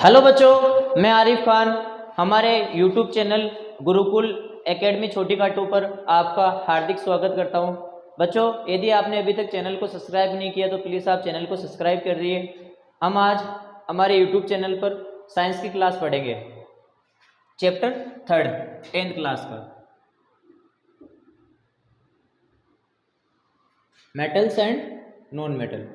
Hello बच्चों, मैं आरिफ खान हमारे यूट्यूब चैनल गुरुकुल एकेडमी छोटी काटू पर आपका हार्दिक स्वागत करता हूं। बच्चों, यदि आपने अभी तक चैनल को सब्सक्राइब नहीं किया तो प्लीज़ आप चैनल को सब्सक्राइब कर दिए। हम आज हमारे यूट्यूब चैनल पर साइंस की क्लास पढ़ेंगे, चैप्टर 3 10th क्लास का, metals and non metal.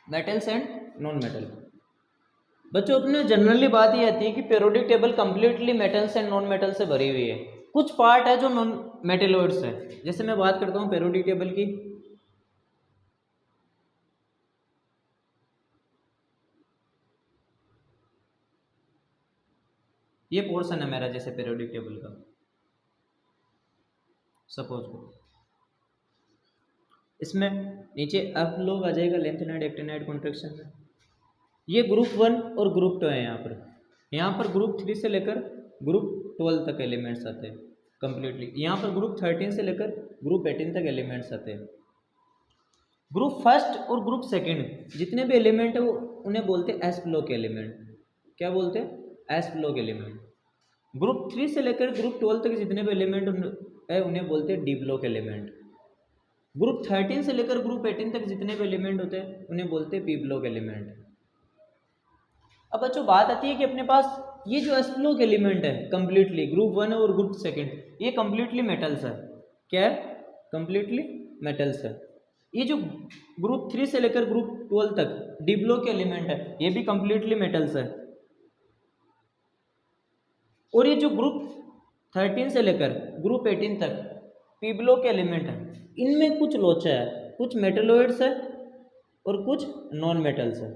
Metals and non metal. बच्चों, अपने जनरली बात ये आती है कि periodic table completely metals and non metal से भरी हुई है। कुछ पार्ट है जो नॉन मेटेलॉइड्स है। जैसे मैं बात करता हूँ पीरियोडिक टेबल की, ये पोर्शन है मेरा जैसे पीरियोडिक टेबल का, सपोज को इसमें नीचे एफ लोग आ जाएगा, लेंथेनाइड एक्टिनाइड कॉन्ट्रैक्शन में। ये ग्रुप 1 और ग्रुप 2 है। यहाँ पर ग्रुप 3 से लेकर ग्रुप 12 तक एलिमेंट्स आते हैं कंप्लीटली। यहाँ पर ग्रुप 13 से लेकर ग्रुप 18 तक एलिमेंट्स आते हैं। ग्रुप फर्स्ट और ग्रुप सेकंड जितने भी एलिमेंट है वो उन्हें बोलते हैं एस ब्लॉक एलिमेंट। क्या बोलते हैं? S block element. ग्रुप 3 से लेकर ग्रुप 12 तक जितने भी एलिमेंट है उन्हें बोलते हैं डी ब्लॉक एलिमेंट। ग्रुप 13 से लेकर ग्रुप 18 तक जितने भी एलिमेंट होते हैं उन्हें बोलते हैं पी ब्लॉक एलिमेंट। अब बच्चों बात आती है कि अपने पास ये जो एस ब्लॉक एलिमेंट है कंप्लीटली ग्रुप 1 और ग्रुप सेकंड, ये कंप्लीटली मेटल्स है। क्या है? कंप्लीटली मेटल्स है। ये जो ग्रुप 3 से लेकर ग्रुप 12 तक डी ब्लॉक एलिमेंट है ये भी कंप्लीटली मेटल्स है। और ये जो ग्रुप 13 से लेकर ग्रुप 18 तक पी ब्लॉक एलिमेंट है, इनमें कुछ लोचा है, कुछ मेटलॉइड्स है और कुछ नॉन मेटल्स है।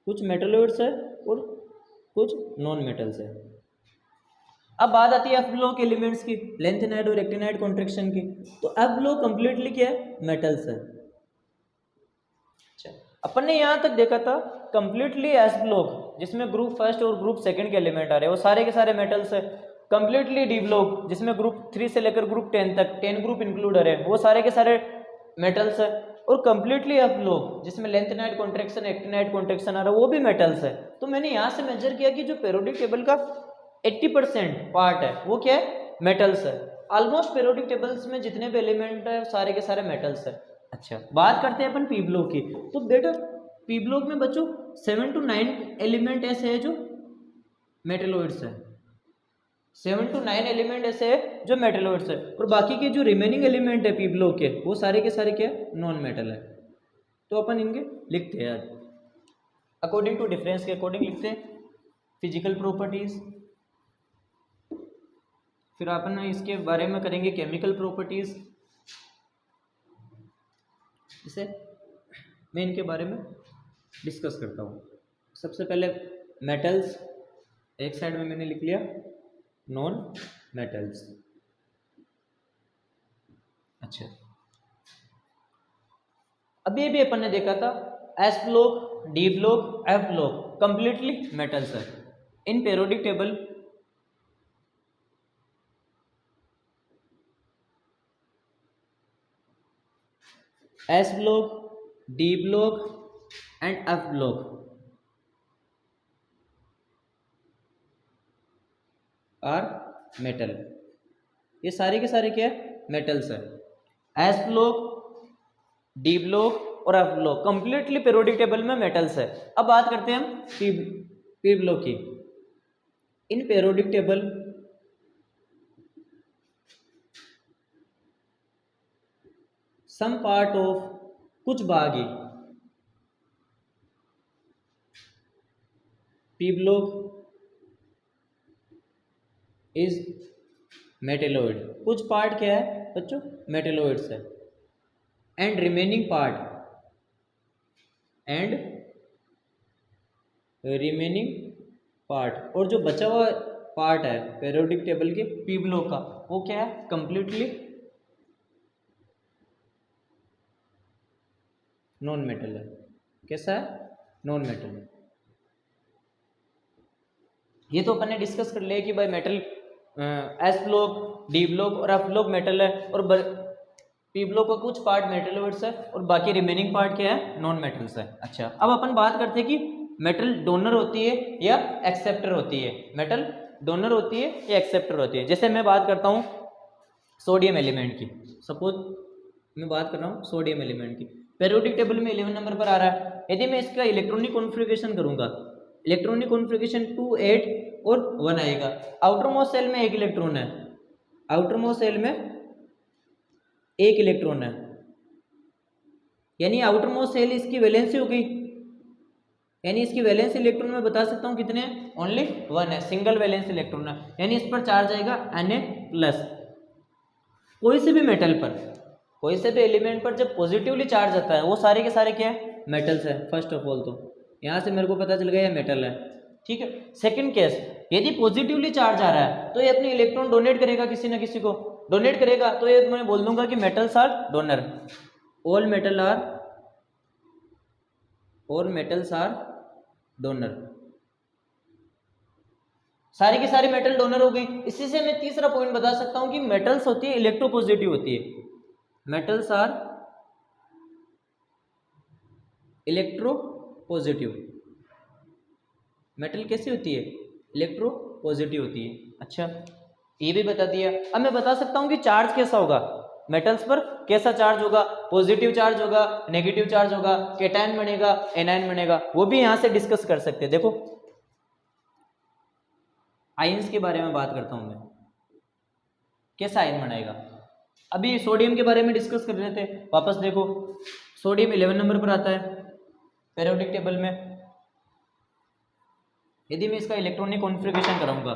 कुछ मेटलॉइड्स है और कुछ नॉन मेटल्स है। अब बात आती है एफ ब्लॉक एलिमेंट्स की, लेंथेनाइड और एक्टिनाइड कॉन्ट्रैक्शन की। तो एफ ब्लॉक कंप्लीटली क्या है? मेटल्स है। अच्छा, अपन ने यहाँ तक देखा था कंप्लीटली एस ब्लॉक जिसमें ग्रुप फर्स्ट और ग्रुप सेकंड के एलिमेंट आ रहे हैं वो सारे के सारे मेटल्स है। कंप्लीटली डी ब्लॉक जिसमें ग्रुप 3 से लेकर ग्रुप 10 तक 10 ग्रुप इंक्लूड आ रहे हैं वो सारे के सारे मेटल्स है। और कंप्लीटली एफ ब्लॉक जिसमें लेंथेनाइड कॉन्ट्रैक्शन एक्टिनाइड कॉन्ट्रैक्शन आ रहा है वो भी मेटल्स है। तो मैंने यहाँ से मेजर किया कि जो पीरियोडिक टेबल का 80% पार्ट है वो क्या है? मेटल्स है। ऑलमोस्ट पीरियोडिक टेबल्स में जितने भी एलिमेंट है सारे के सारे मेटल्स है। अच्छा, बात करते हैं अपन पी ब्लॉक की। तो बेटा पी ब्लॉक में बच्चों 7 to 9 एलिमेंट ऐसे है जो मेटलॉइड्स है। 7 to 9 एलिमेंट ऐसे है जो मेटलॉइड्स है और बाकी के जो रिमेनिंग एलिमेंट है पी ब्लॉक के वो सारे के सारे क्या? नॉन मेटल है। तो अपन इनके लिखते हैं आज अकॉर्डिंग टू डिफरेंस के अकॉर्डिंग लिखते हैं फिजिकल प्रॉपर्टीज, फिर अपन इसके बारे में करेंगे केमिकल प्रॉपर्टीज। जैसे मैं इनके बारे में डिस्कस करता हूँ। सबसे पहले मेटल्स, एक साइड में मैंने लिख लिया नॉन मेटल्स। अच्छा, अभी भी अपन ने देखा था S block, D block, F block completely metals है। In periodic table S block, D block and F block are metal. ये सारे के सारे क्या है? मेटल्स है। एस ब्लॉक, डी ब्लॉक और F block completely periodic table में मेटल्स है। अब बात करते हैं हम पी ब्लॉक की। In periodic table some part of कुछ भाग ही पी ब्लॉक इज मेटेलॉइड। कुछ पार्ट क्या है बच्चों? मेटेलॉइड्स है। एंड रिमेनिंग पार्ट और जो बचा हुआ पार्ट है पीरियोडिक टेबल के पी ब्लॉक का वो क्या है? कंप्लीटली नॉन मेटल है। कैसा है? नॉन मेटल है। ये तो अपन ने डिस्कस कर लिया कि भाई metal S block, D block और एफ ब्लॉक मेटल है, और पी ब्लॉक का कुछ पार्ट मेटलोइड्स है और बाकी रिमेनिंग पार्ट क्या है, नॉन मेटल्स है। अच्छा, अब अपन बात करते हैं कि मेटल डोनर होती है या एक्सेप्टर होती है, मेटल डोनर होती है या एक्सेप्टर होती है। जैसे मैं बात करता हूँ सोडियम एलिमेंट की, सपोज मैं बात कर रहा हूँ सोडियम एलिमेंट की, पेरियोडिक टेबल में 11 नंबर पर आ रहा है। यदि मैं इसका इलेक्ट्रॉनिक कॉन्फ़िगरेशन करूंगा, इलेक्ट्रॉनिक कॉन्फ़िगरेशन 2 8 और 1 आएगा। आउटर मोस्ट सेल में एक इलेक्ट्रॉन है, आउटर मोस्ट सेल में एक इलेक्ट्रॉन है, यानी आउटर मोस्ट सेल इसकी वैलेंसी हो गई, यानी इसकी वैलेंस इलेक्ट्रॉन में बता सकता हूँ कितने हैं, ओनली 1 है, सिंगल वैलेंस इलेक्ट्रॉन है, यानी इस पर चार्ज आएगा Na+। कोई से भी मेटल पर, कोई से भी एलिमेंट पर जब पॉजिटिवली चार्ज आता है वो सारे के सारे क्या है, मेटल्स है। फर्स्ट ऑफ ऑल तो यहाँ से मेरे को पता चल गया ये मेटल है, ठीक है। सेकंड केस, यदि पॉजिटिवली चार्ज आ रहा है तो ये अपने इलेक्ट्रॉन डोनेट करेगा, किसी ना किसी को डोनेट करेगा, तो ये मैं बोल दूंगा कि metals are donor, all metal are, all metals are donor, सारे के सारे मेटल डोनर हो गई। इसी से मैं तीसरा पॉइंट बता सकता हूं कि मेटल्स होती है इलेक्ट्रोपॉजिटिव होती है, मेटल्स आर इलेक्ट्रोपॉजिटिव, मेटल कैसी होती है, इलेक्ट्रोपॉजिटिव होती है। अच्छा, ये भी बता दिया। अब मैं बता सकता हूं कि चार्ज कैसा होगा, मेटल्स पर कैसा चार्ज होगा, पॉजिटिव चार्ज होगा, नेगेटिव चार्ज होगा, कैटायन बनेगा, एनायन बनेगा, वो भी यहां से डिस्कस कर सकते हैं। देखो आयंस के बारे में बात करता हूं मैं, कैसा आयन बनाएगा। अभी सोडियम के बारे में डिस्कस कर रहे थे, वापस देखो सोडियम 11 नंबर पर आता है पेरियोडिक टेबल में। यदि मैं इसका इलेक्ट्रॉनिक कॉन्फ़िगरेशन कराऊंगा,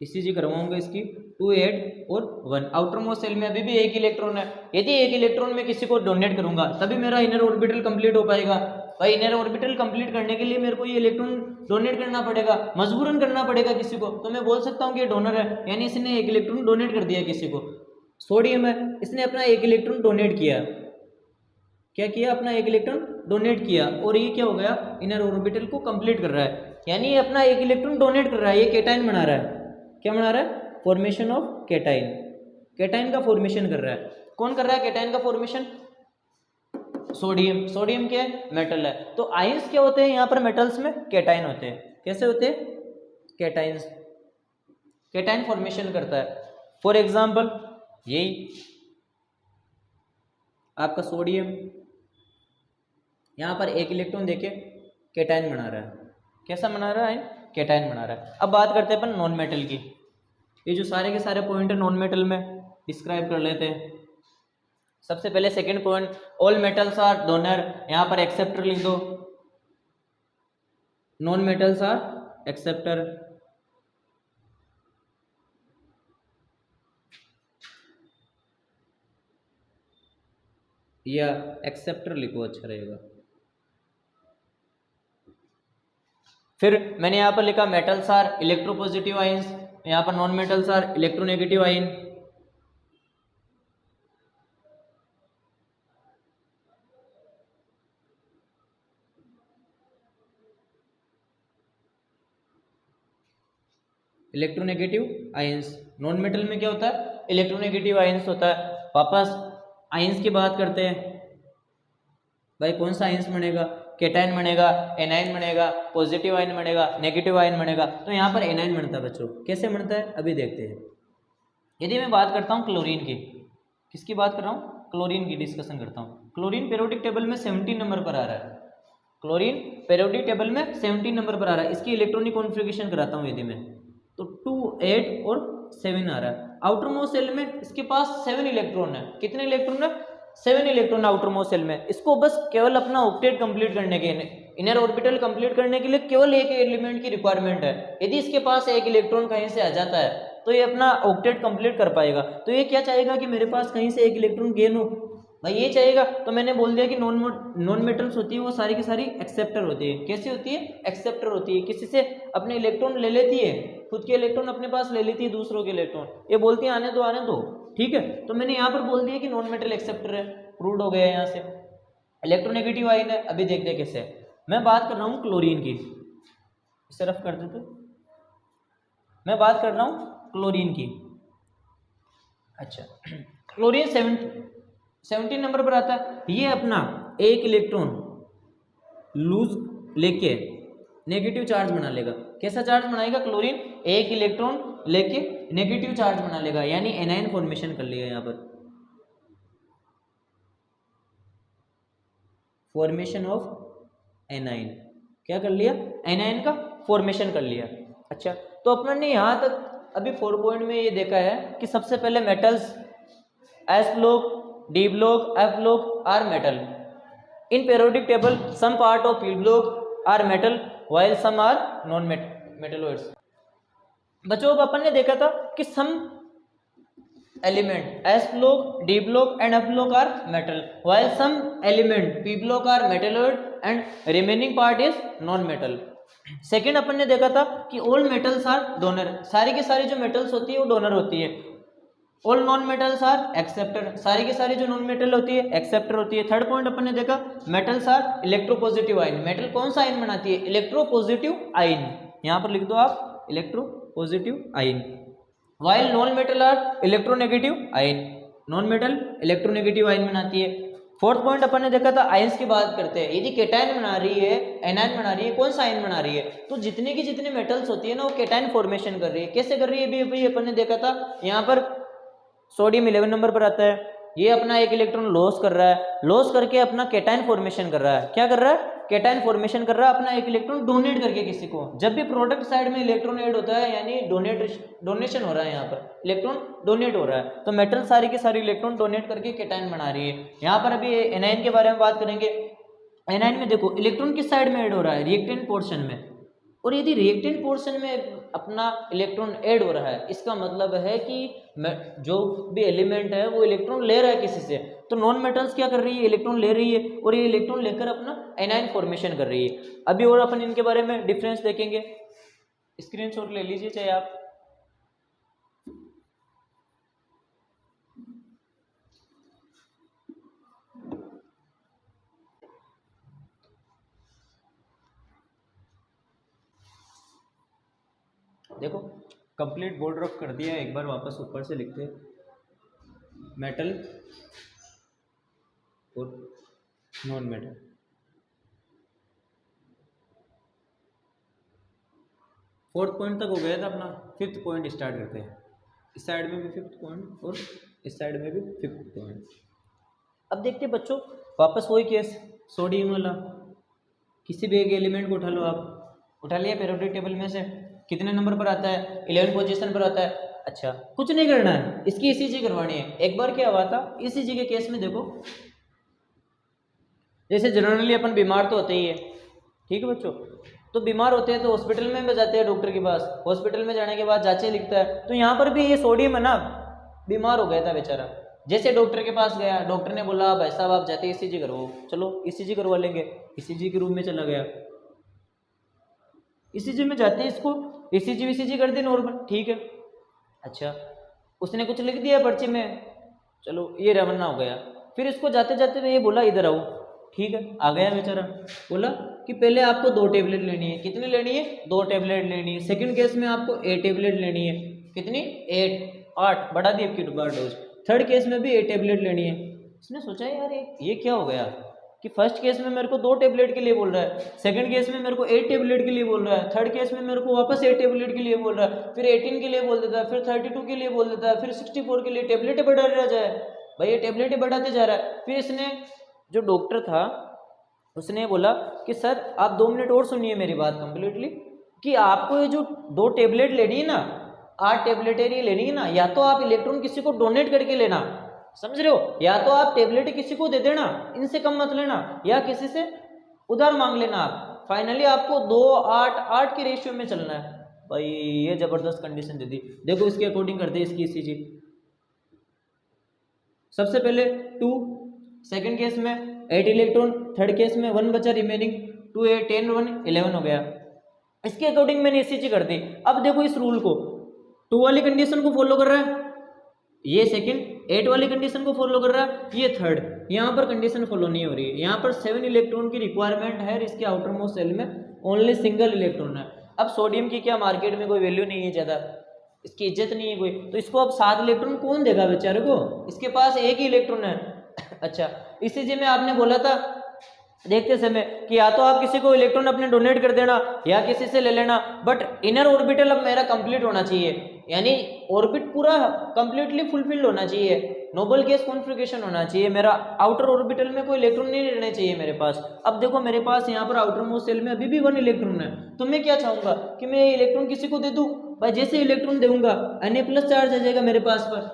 ECG करवाऊंगा इसकी 2 8 और 1, आउटर मोस्ट सेल में अभी भी एक इलेक्ट्रॉन है। यदि एक इलेक्ट्रॉन में किसी को डोनेट करूंगा तभी मेरा इनर ऑर्बिटल कंप्लीट हो पाएगा। भाई इनर ऑर्बिटल कंप्लीट करने के लिए मेरे को ये इलेक्ट्रॉन डोनेट करना पड़ेगा, मजबूरन करना पड़ेगा किसी को, तो मैं बोल सकता हूँ कि ये डोनर है, यानी इसने एक इलेक्ट्रॉन डोनेट कर दिया किसी को। सोडियम है, इसने अपना एक इलेक्ट्रॉन डोनेट किया, क्या किया, अपना एक इलेक्ट्रॉन डोनेट किया, और ये क्या हो गया, इनर ऑर्बिटल को कंप्लीट कर रहा है, यानी ये अपना एक इलेक्ट्रॉन डोनेट कर रहा है, ये कैटायन बना रहा है। क्या बना रहा है, फॉर्मेशन ऑफ कैटायन, कैटायन का फॉर्मेशन कर रहा है। कौन कर रहा है कैटायन का फॉर्मेशन, सोडियम, सोडियम क्या है, मेटल है। तो आयंस क्या होते हैं यहाँ पर, मेटल्स में कैटायन होते हैं। कैसे होते हैं, कैटायंस, कैटायन फॉर्मेशन करता है। फॉर एग्जाम्पल यही आपका सोडियम यहाँ पर एक इलेक्ट्रॉन देके कैटायन बना रहा है, कैसा बना रहा है, कैटायन बना रहा है। अब बात करते हैं अपन नॉन मेटल की, ये जो सारे के सारे पॉइंट है नॉन मेटल में डिस्क्राइब कर लेते हैं। सबसे पहले second point, all metals are donor, यहाँ पर एक्सेप्टर लिख दो, नॉन मेटल्स आर एक्सेप्टर। या एक्सेप्टर लिखो, अच्छा रहेगा। फिर मैंने यहाँ पर लिखा मेटल्स आर इलेक्ट्रोपॉजिटिव आयंस, यहाँ पर non metals are electronegative ion. Electronegative ions, non metal में क्या होता है, इलेक्ट्रोनेगेटिव आयंस होता है। वापस आयंस की बात करते हैं, भाई कौन सा आयंस बनेगा, कैटायन बनेगा, एनायन बनेगा, पॉजिटिव आयन बनेगा, नेगेटिव आयन बनेगा। तो यहाँ पर एनायन बनता है बच्चों, कैसे बनता है अभी देखते हैं। यदि मैं बात करता हूँ क्लोरीन की, किसकी बात कर रहा हूँ, क्लोरीन की डिस्कशन करता हूँ। क्लोरीन पेरियोडिक टेबल में 17 नंबर पर आ रहा है, क्लोरीन पेरियोडिक टेबल में 17 नंबर पर आ रहा है। इसकी इलेक्ट्रॉनिक कॉन्फ़िगरेशन कराता हूँ यदि मैं, तो 2 8 और 7 आ रहा है। आउटर मोस्ट सेल में इसके पास 7 इलेक्ट्रॉन है, कितने इलेक्ट्रॉन है, 7 इलेक्ट्रॉन आउटर मोस्ट सेल में। इसको बस केवल अपना ऑक्टेट कंप्लीट करने के, इनर ऑर्बिटल कंप्लीट करने के लिए केवल एक एलिमेंट की रिक्वायरमेंट है। यदि इसके पास एक इलेक्ट्रॉन कहीं से आ जाता है तो ये अपना ऑक्टेट कंप्लीट कर पाएगा। तो ये क्या चाहेगा कि मेरे पास कहीं से एक इलेक्ट्रॉन गेन हो, भाई ये चाहेगा। तो मैंने बोल दिया कि नॉन मेटल्स होती है वो सारी की सारी एक्सेप्टर होती है। कैसी होती है, एक्सेप्टर होती है, किसी से अपने इलेक्ट्रॉन ले लेती है, खुद के इलेक्ट्रॉन अपने पास ले लेती है, दूसरों के इलेक्ट्रॉन ये बोलती है आने दो आने दो, ठीक है। तो मैंने यहाँ पर बोल दिया कि नॉन मेटल एक्सेप्टर है, प्रूव्ड हो गया यहाँ से। इलेक्ट्रोनेगेटिव आयन है, अभी देखते हैं कैसे। मैं बात कर रहा हूँ क्लोरीन की, इसे रफ कर देते, मैं बात कर रहा हूँ क्लोरीन की। अच्छा, क्लोरीन 17 नंबर पर आता है। ये अपना एक इलेक्ट्रॉन लूज लेके नेगेटिव चार्ज बना लेगा। कैसा चार्ज बनाएगा? क्लोरीन एक इलेक्ट्रॉन लेके नेगेटिव चार्ज बना लेगा, यानी एनायन फॉर्मेशन कर लिया। यहाँ पर फॉर्मेशन ऑफ एनायन, क्या कर लिया? एनायन का फॉर्मेशन कर लिया। अच्छा, तो अपन ने यहाँ तक अभी 4 पॉइंट में ये देखा है कि सबसे पहले metals S block, D block, F block are metal. In periodic table some part of P block are metal while some are non metalloids। बच्चों अब अपन ने देखा था कि some element S block, D block and F block are metal while some element p block are metalloid and remaining part is non metal। Second अपन ने देखा था कि ऑल मेटल्स आर डोनर, सारी की सारी जो मेटल्स होती है वो डोनर होती है। All non metals are acceptor, सारी की सारी जो नॉन मेटल होती है एक्सेप्टर होती है। थर्ड पॉइंट अपन ने देखा metals are electropositive ion. Metal कौन सा आयन बनाती है? Electropositive ion. यहाँ पर लिख दो आप electropositive ion. While non metal are electronegative ion. Non metal electronegative ion बनाती है। फोर्थ पॉइंट अपन ने देखा था आयंस की बात करते हैं। यदि केटायन बना रही है, एनायन बना रही है, कौन सा आयन बना रही है? तो जितने की जितने मेटल्स होती है ना वो केटायन फॉर्मेशन कर रही है। कैसे कर रही है अभी अपन ने देखा था। यहाँ पर सोडियम 11 नंबर पर आता है। ये अपना एक इलेक्ट्रॉन लॉस कर रहा है, लॉस करके अपना केटायन फॉर्मेशन कर रहा है। क्या कर रहा है? केटायन फॉर्मेशन कर रहा है, अपना एक इलेक्ट्रॉन डोनेट करके किसी को। जब भी प्रोडक्ट साइड में इलेक्ट्रॉन ऐड होता है यानी डोनेशन हो रहा है, यहाँ पर इलेक्ट्रॉन डोनेट हो रहा है। तो मेटल सारी की सारी इलेक्ट्रॉन डोनेट करके केटायन बना रही है। यहाँ पर अभी एनायन के बारे में बात करेंगे। एनायन में देखो इलेक्ट्रॉन किस साइड में ऐड हो रहा है? रिएक्टेंट पोर्शन में। और यदि रिएक्टेंट पोर्शन में अपना इलेक्ट्रॉन ऐड हो रहा है, इसका मतलब है कि जो भी एलिमेंट है वो इलेक्ट्रॉन ले रहा है किसी से। तो नॉन मेटल्स क्या कर रही है? इलेक्ट्रॉन ले रही है और ये इलेक्ट्रॉन लेकर अपना एनायन फॉर्मेशन कर रही है। अभी और अपन इनके बारे में डिफरेंस देखेंगे। स्क्रीनशॉट ले लीजिए चाहे आप। देखो कंप्लीट बोर्ड रफ कर दिया। एक बार वापस ऊपर से लिखते हैं मेटल और नॉन मेटल। फोर्थ पॉइंट तक हो गया था अपना। फिफ्थ पॉइंट स्टार्ट करते हैं। इस साइड में भी फिफ्थ पॉइंट और इस साइड में भी फिफ्थ पॉइंट। अब देखते हैं बच्चों वापस वही केस सोडियम वाला। किसी भी एक एलिमेंट को उठा लो आप, उठा लिया पेरियोडिक टेबल में से, कितने नंबर पर आता है? 11 पोजीशन पर आता है। अच्छा, कुछ नहीं करना है, इसकी ईसीजी करवानी है। एक बार क्या हुआ था ईसीजी के केस में, देखो जैसे जनरली अपन बीमार तो होते ही है, ठीक है बच्चों। तो बीमार होते हैं तो हॉस्पिटल में जाते हैं डॉक्टर के पास। हॉस्पिटल में जाने के बाद जांचें लिखता है। तो यहाँ पर भी ये सोडियम है ना, बीमार हो गया था बेचारा। जैसे डॉक्टर के पास गया, डॉक्टर ने बोला भाई साहब आप जाते ईसीजी करवाओ। चलो ईसीजी करवा लेंगे। ईसीजी के रूम में चला गया। ईसीजी में जाते इसको ईसीजी कर दी नॉर्मल, ठीक है। अच्छा, उसने कुछ लिख दिया पर्ची में, चलो ये रवाना हो गया। फिर इसको जाते जाते ये बोला इधर आओ, ठीक है। आ गया बेचारा। बोला कि पहले आपको 2 टेबलेट लेनी है। कितनी लेनी है? 2 टेबलेट लेनी है। सेकंड केस में आपको 8 टेबलेट लेनी है। कितनी? 8 बढ़ा दी आपकी डोज। थर्ड केस में भी 8 टेबलेट लेनी है। उसने सोचा यार ये क्या हो गया कि फर्स्ट केस में मेरे को 2 टेबलेट के लिए बोल रहा है, सेकंड केस में मेरे को 8 टेबलेट के लिए बोल रहा है, थर्ड केस में मेरे को वापस 8 टेबलेट के लिए बोल रहा है, फिर 18 के लिए बोल देता है, फिर 32 के लिए बोल देता है, फिर 64 के लिए। टेबलेटें बढ़ा रहा जाए भाई, ये टेबलेटें बढ़ाते जा रहा है। फिर इसने जो डॉक्टर था उसने बोला कि सर आप 2 मिनट और सुनिए मेरी बात कंप्लीटली, कि आपको ये जो 2 टेबलेट लेनी है ना, 8 टेबलेटें ये लेनी है ना, या तो आप इलेक्ट्रॉन किसी को डोनेट करके लेना, समझ रहे हो, या तो आप टेबलेट किसी को दे देना, इनसे कम मत लेना, या किसी से उधार मांग लेना आप। फाइनली आपको 2-8 के रेशियो में चलना है। भाई ये जबरदस्त कंडीशन दे दी। देखो इसके अकॉर्डिंग करते हैं इसकी ईसीजी। सबसे पहले 2, सेकंड केस में 8 इलेक्ट्रॉन, थर्ड केस में 1 बचा रिमेनिंग, 2 8 10 1 11 हो गया। इसके अकॉर्डिंग मैंने ईसीजी कर दी। अब देखो इस रूल को 2 वाली कंडीशन को फॉलो कर रहा है, ये सेकंड 8 वाली कंडीशन को फॉलो कर रहा है, ये थर्ड। यहाँ पर कंडीशन फॉलो नहीं हो रही है। यहाँ पर 7 इलेक्ट्रॉन की रिक्वायरमेंट है, इसके आउटर मोस्ट सेल में ओनली सिंगल इलेक्ट्रॉन है। अब सोडियम की क्या मार्केट में कोई वैल्यू नहीं है ज़्यादा, इसकी इज्जत नहीं है कोई, तो इसको अब 7 इलेक्ट्रॉन कौन देगा बेचारे को, इसके पास एक ही इलेक्ट्रॉन है। अच्छा, इसी में आपने बोला था देखते समय कि या तो आप किसी को इलेक्ट्रॉन अपने डोनेट कर देना या किसी से ले लेना, बट इनर ऑर्बिटल अब मेरा कंप्लीट होना चाहिए, यानी ऑर्बिट पूरा कंप्लीटली फुलफिल्ड होना चाहिए, नोबल गैस कॉन्फ़िगरेशन होना चाहिए मेरा, आउटर ऑर्बिटल में कोई इलेक्ट्रॉन नहीं रहने चाहिए मेरे पास। अब देखो मेरे पास यहाँ पर आउटर मोस्ट सेल में अभी भी 1 इलेक्ट्रॉन है, तो मैं क्या चाहूंगा कि मैं इलेक्ट्रॉन किसी को दे दूं भाई, जैसे इलेक्ट्रॉन दूंगा Na+ चार्ज आ जाएगा मेरे पास पर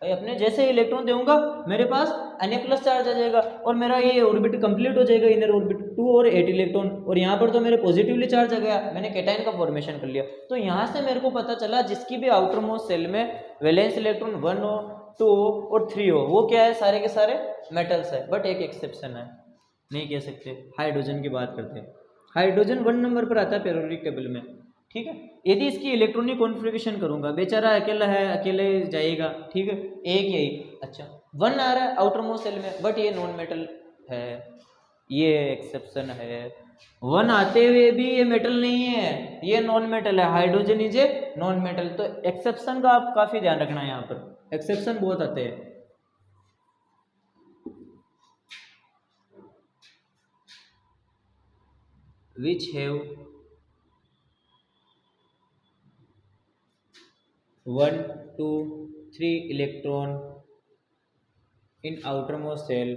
भाई, अपने जैसे इलेक्ट्रॉन दूंगा मेरे पास Na+ चार्ज आ जाएगा और मेरा ये ऑर्बिट कंप्लीट हो जाएगा, इनर ऑर्बिट 2 और 8 इलेक्ट्रॉन, और यहाँ पर तो मेरे पॉजिटिवली चार्ज आ गया, मैंने कैटायन का फॉर्मेशन कर लिया। तो यहाँ से मेरे को पता चला जिसकी भी आउटर मोस्ट सेल में वैलेंस इलेक्ट्रॉन 1 हो, 2 हो और 3 हो, वो क्या है, सारे के सारे मेटल्स है, बट एक एक्सेप्शन है, नहीं कह सकते, हाइड्रोजन की बात करते हैं। हाइड्रोजन 1 नंबर पर आता है पीरियोडिक टेबल में, ठीक है। यदि इसकी इलेक्ट्रॉनिक कॉन्फ़िगरेशन करूंगा, बेचारा अकेला है, अकेले जाएगा, ठीक है, एक यही, अच्छा 1 आ रहा है आउटर मोस्ट सेल में, बट ये नॉन मेटल है, ये एक्सेप्शन है। 1 आते हुए भी ये मेटल नहीं है, ये नॉन मेटल है, hydrogen is a non metal. तो एक्सेप्शन का आप काफी ध्यान रखना है, यहाँ पर एक्सेप्शन बहुत आते हैं। which have 1, 2, 3 electron in outermost cell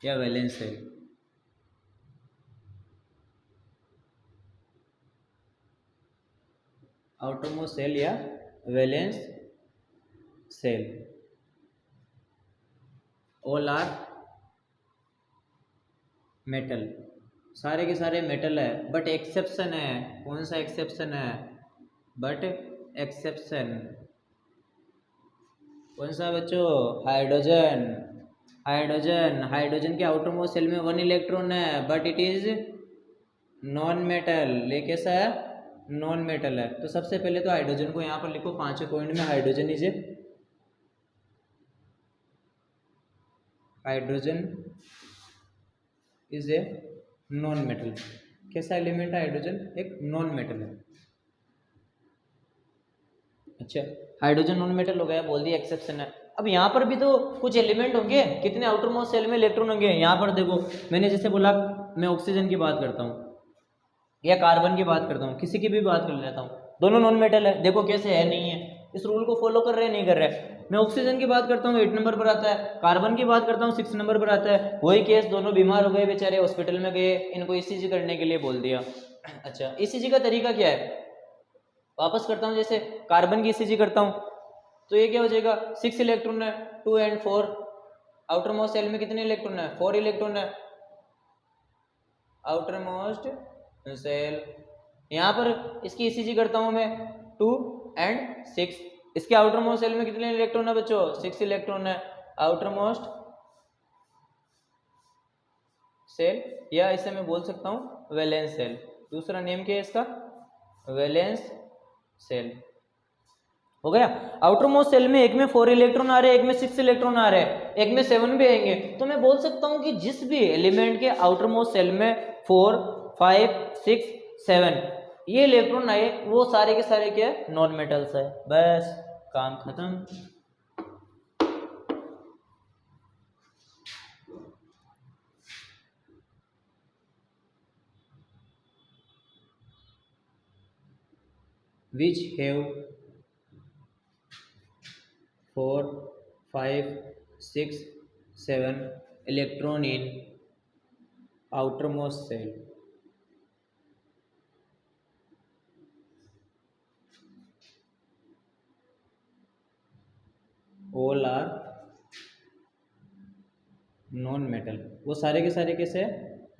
या वैलेंस सेल। outermost सेल या valence shell, all are metal, सारे के सारे मेटल है, बट एक्सेप्शन है, कौन सा एक्सेप्शन है, बट एक्सेप्शन कौन सा बच्चों, हाइड्रोजन। हाइड्रोजन, हाइड्रोजन के आउटर मोस्ट सेल में 1 इलेक्ट्रॉन है, but it is non metal, ये कैसा है, नॉन मेटल है। तो सबसे पहले तो हाइड्रोजन को यहाँ पर लिखो 5 पॉइंट में, hydrogen is A, hydrogen is a non metal. कैसा एलिमेंट है हाइड्रोजन, एक नॉन मेटल है। अच्छा, हाइड्रोजन नॉन मेटल हो गया, बोल दिया एक्सेप्शन है। अब यहाँ पर भी तो कुछ एलिमेंट होंगे, कितने आउटर मोस्ट सेल में इलेक्ट्रॉन होंगे, यहाँ पर देखो मैंने जैसे बोला, मैं ऑक्सीजन की बात करता हूँ या कार्बन की बात करता हूँ, किसी की भी बात कर लेता हूँ, दोनों नॉन मेटल है, देखो कैसे है, नहीं है, इस रूल को फॉलो कर रहे हैं नहीं कर रहे। मैं ऑक्सीजन की बात करता हूँ 8 नंबर पर आता है, कार्बन की बात करता हूँ 6 नंबर पर आता है। वही केस, दोनों बीमार हो गए बेचारे, हॉस्पिटल में गए, इनको ईसीजी करने के लिए बोल दिया। अच्छा, ईसीजी का तरीका क्या है, वापस करता हूँ, जैसे कार्बन की ईसीजी करता हूँ तो ये क्या हो जाएगा, 6 इलेक्ट्रॉन है, 2 and 4, आउटर मोस्ट सेल में कितने इलेक्ट्रॉन है, 4 इलेक्ट्रॉन है, आउटर मोस्ट सेल। यहाँ पर इसकी ईसीजी करता हूँ मैं 2 and 6, इसके आउटर मोस्ट सेल में कितने इलेक्ट्रॉन है बच्चों, 6 इलेक्ट्रॉन है, आउटर मोस्ट सेल, या इसे मैं बोल सकता हूँ वैलेंस सेल। दूसरा नेम क्या है इसका, वैलेंस सेल, हो गया। आउटर मोस्ट सेल में एक में 4 इलेक्ट्रॉन आ रहे हैं, एक में 6 इलेक्ट्रॉन आ रहे हैं, एक में 7 भी आएंगे। तो मैं बोल सकता हूँ कि जिस भी एलिमेंट के आउटर मोस्ट सेल में 4, 5, 6, 7 ये इलेक्ट्रॉन आए, वो सारे के सारे क्या है, नॉन मेटल्स है, बस काम खत्म। which have 4, 5, 6, 7 electron in outermost cell, all are non metal. वो सारे के सारे कैसे है,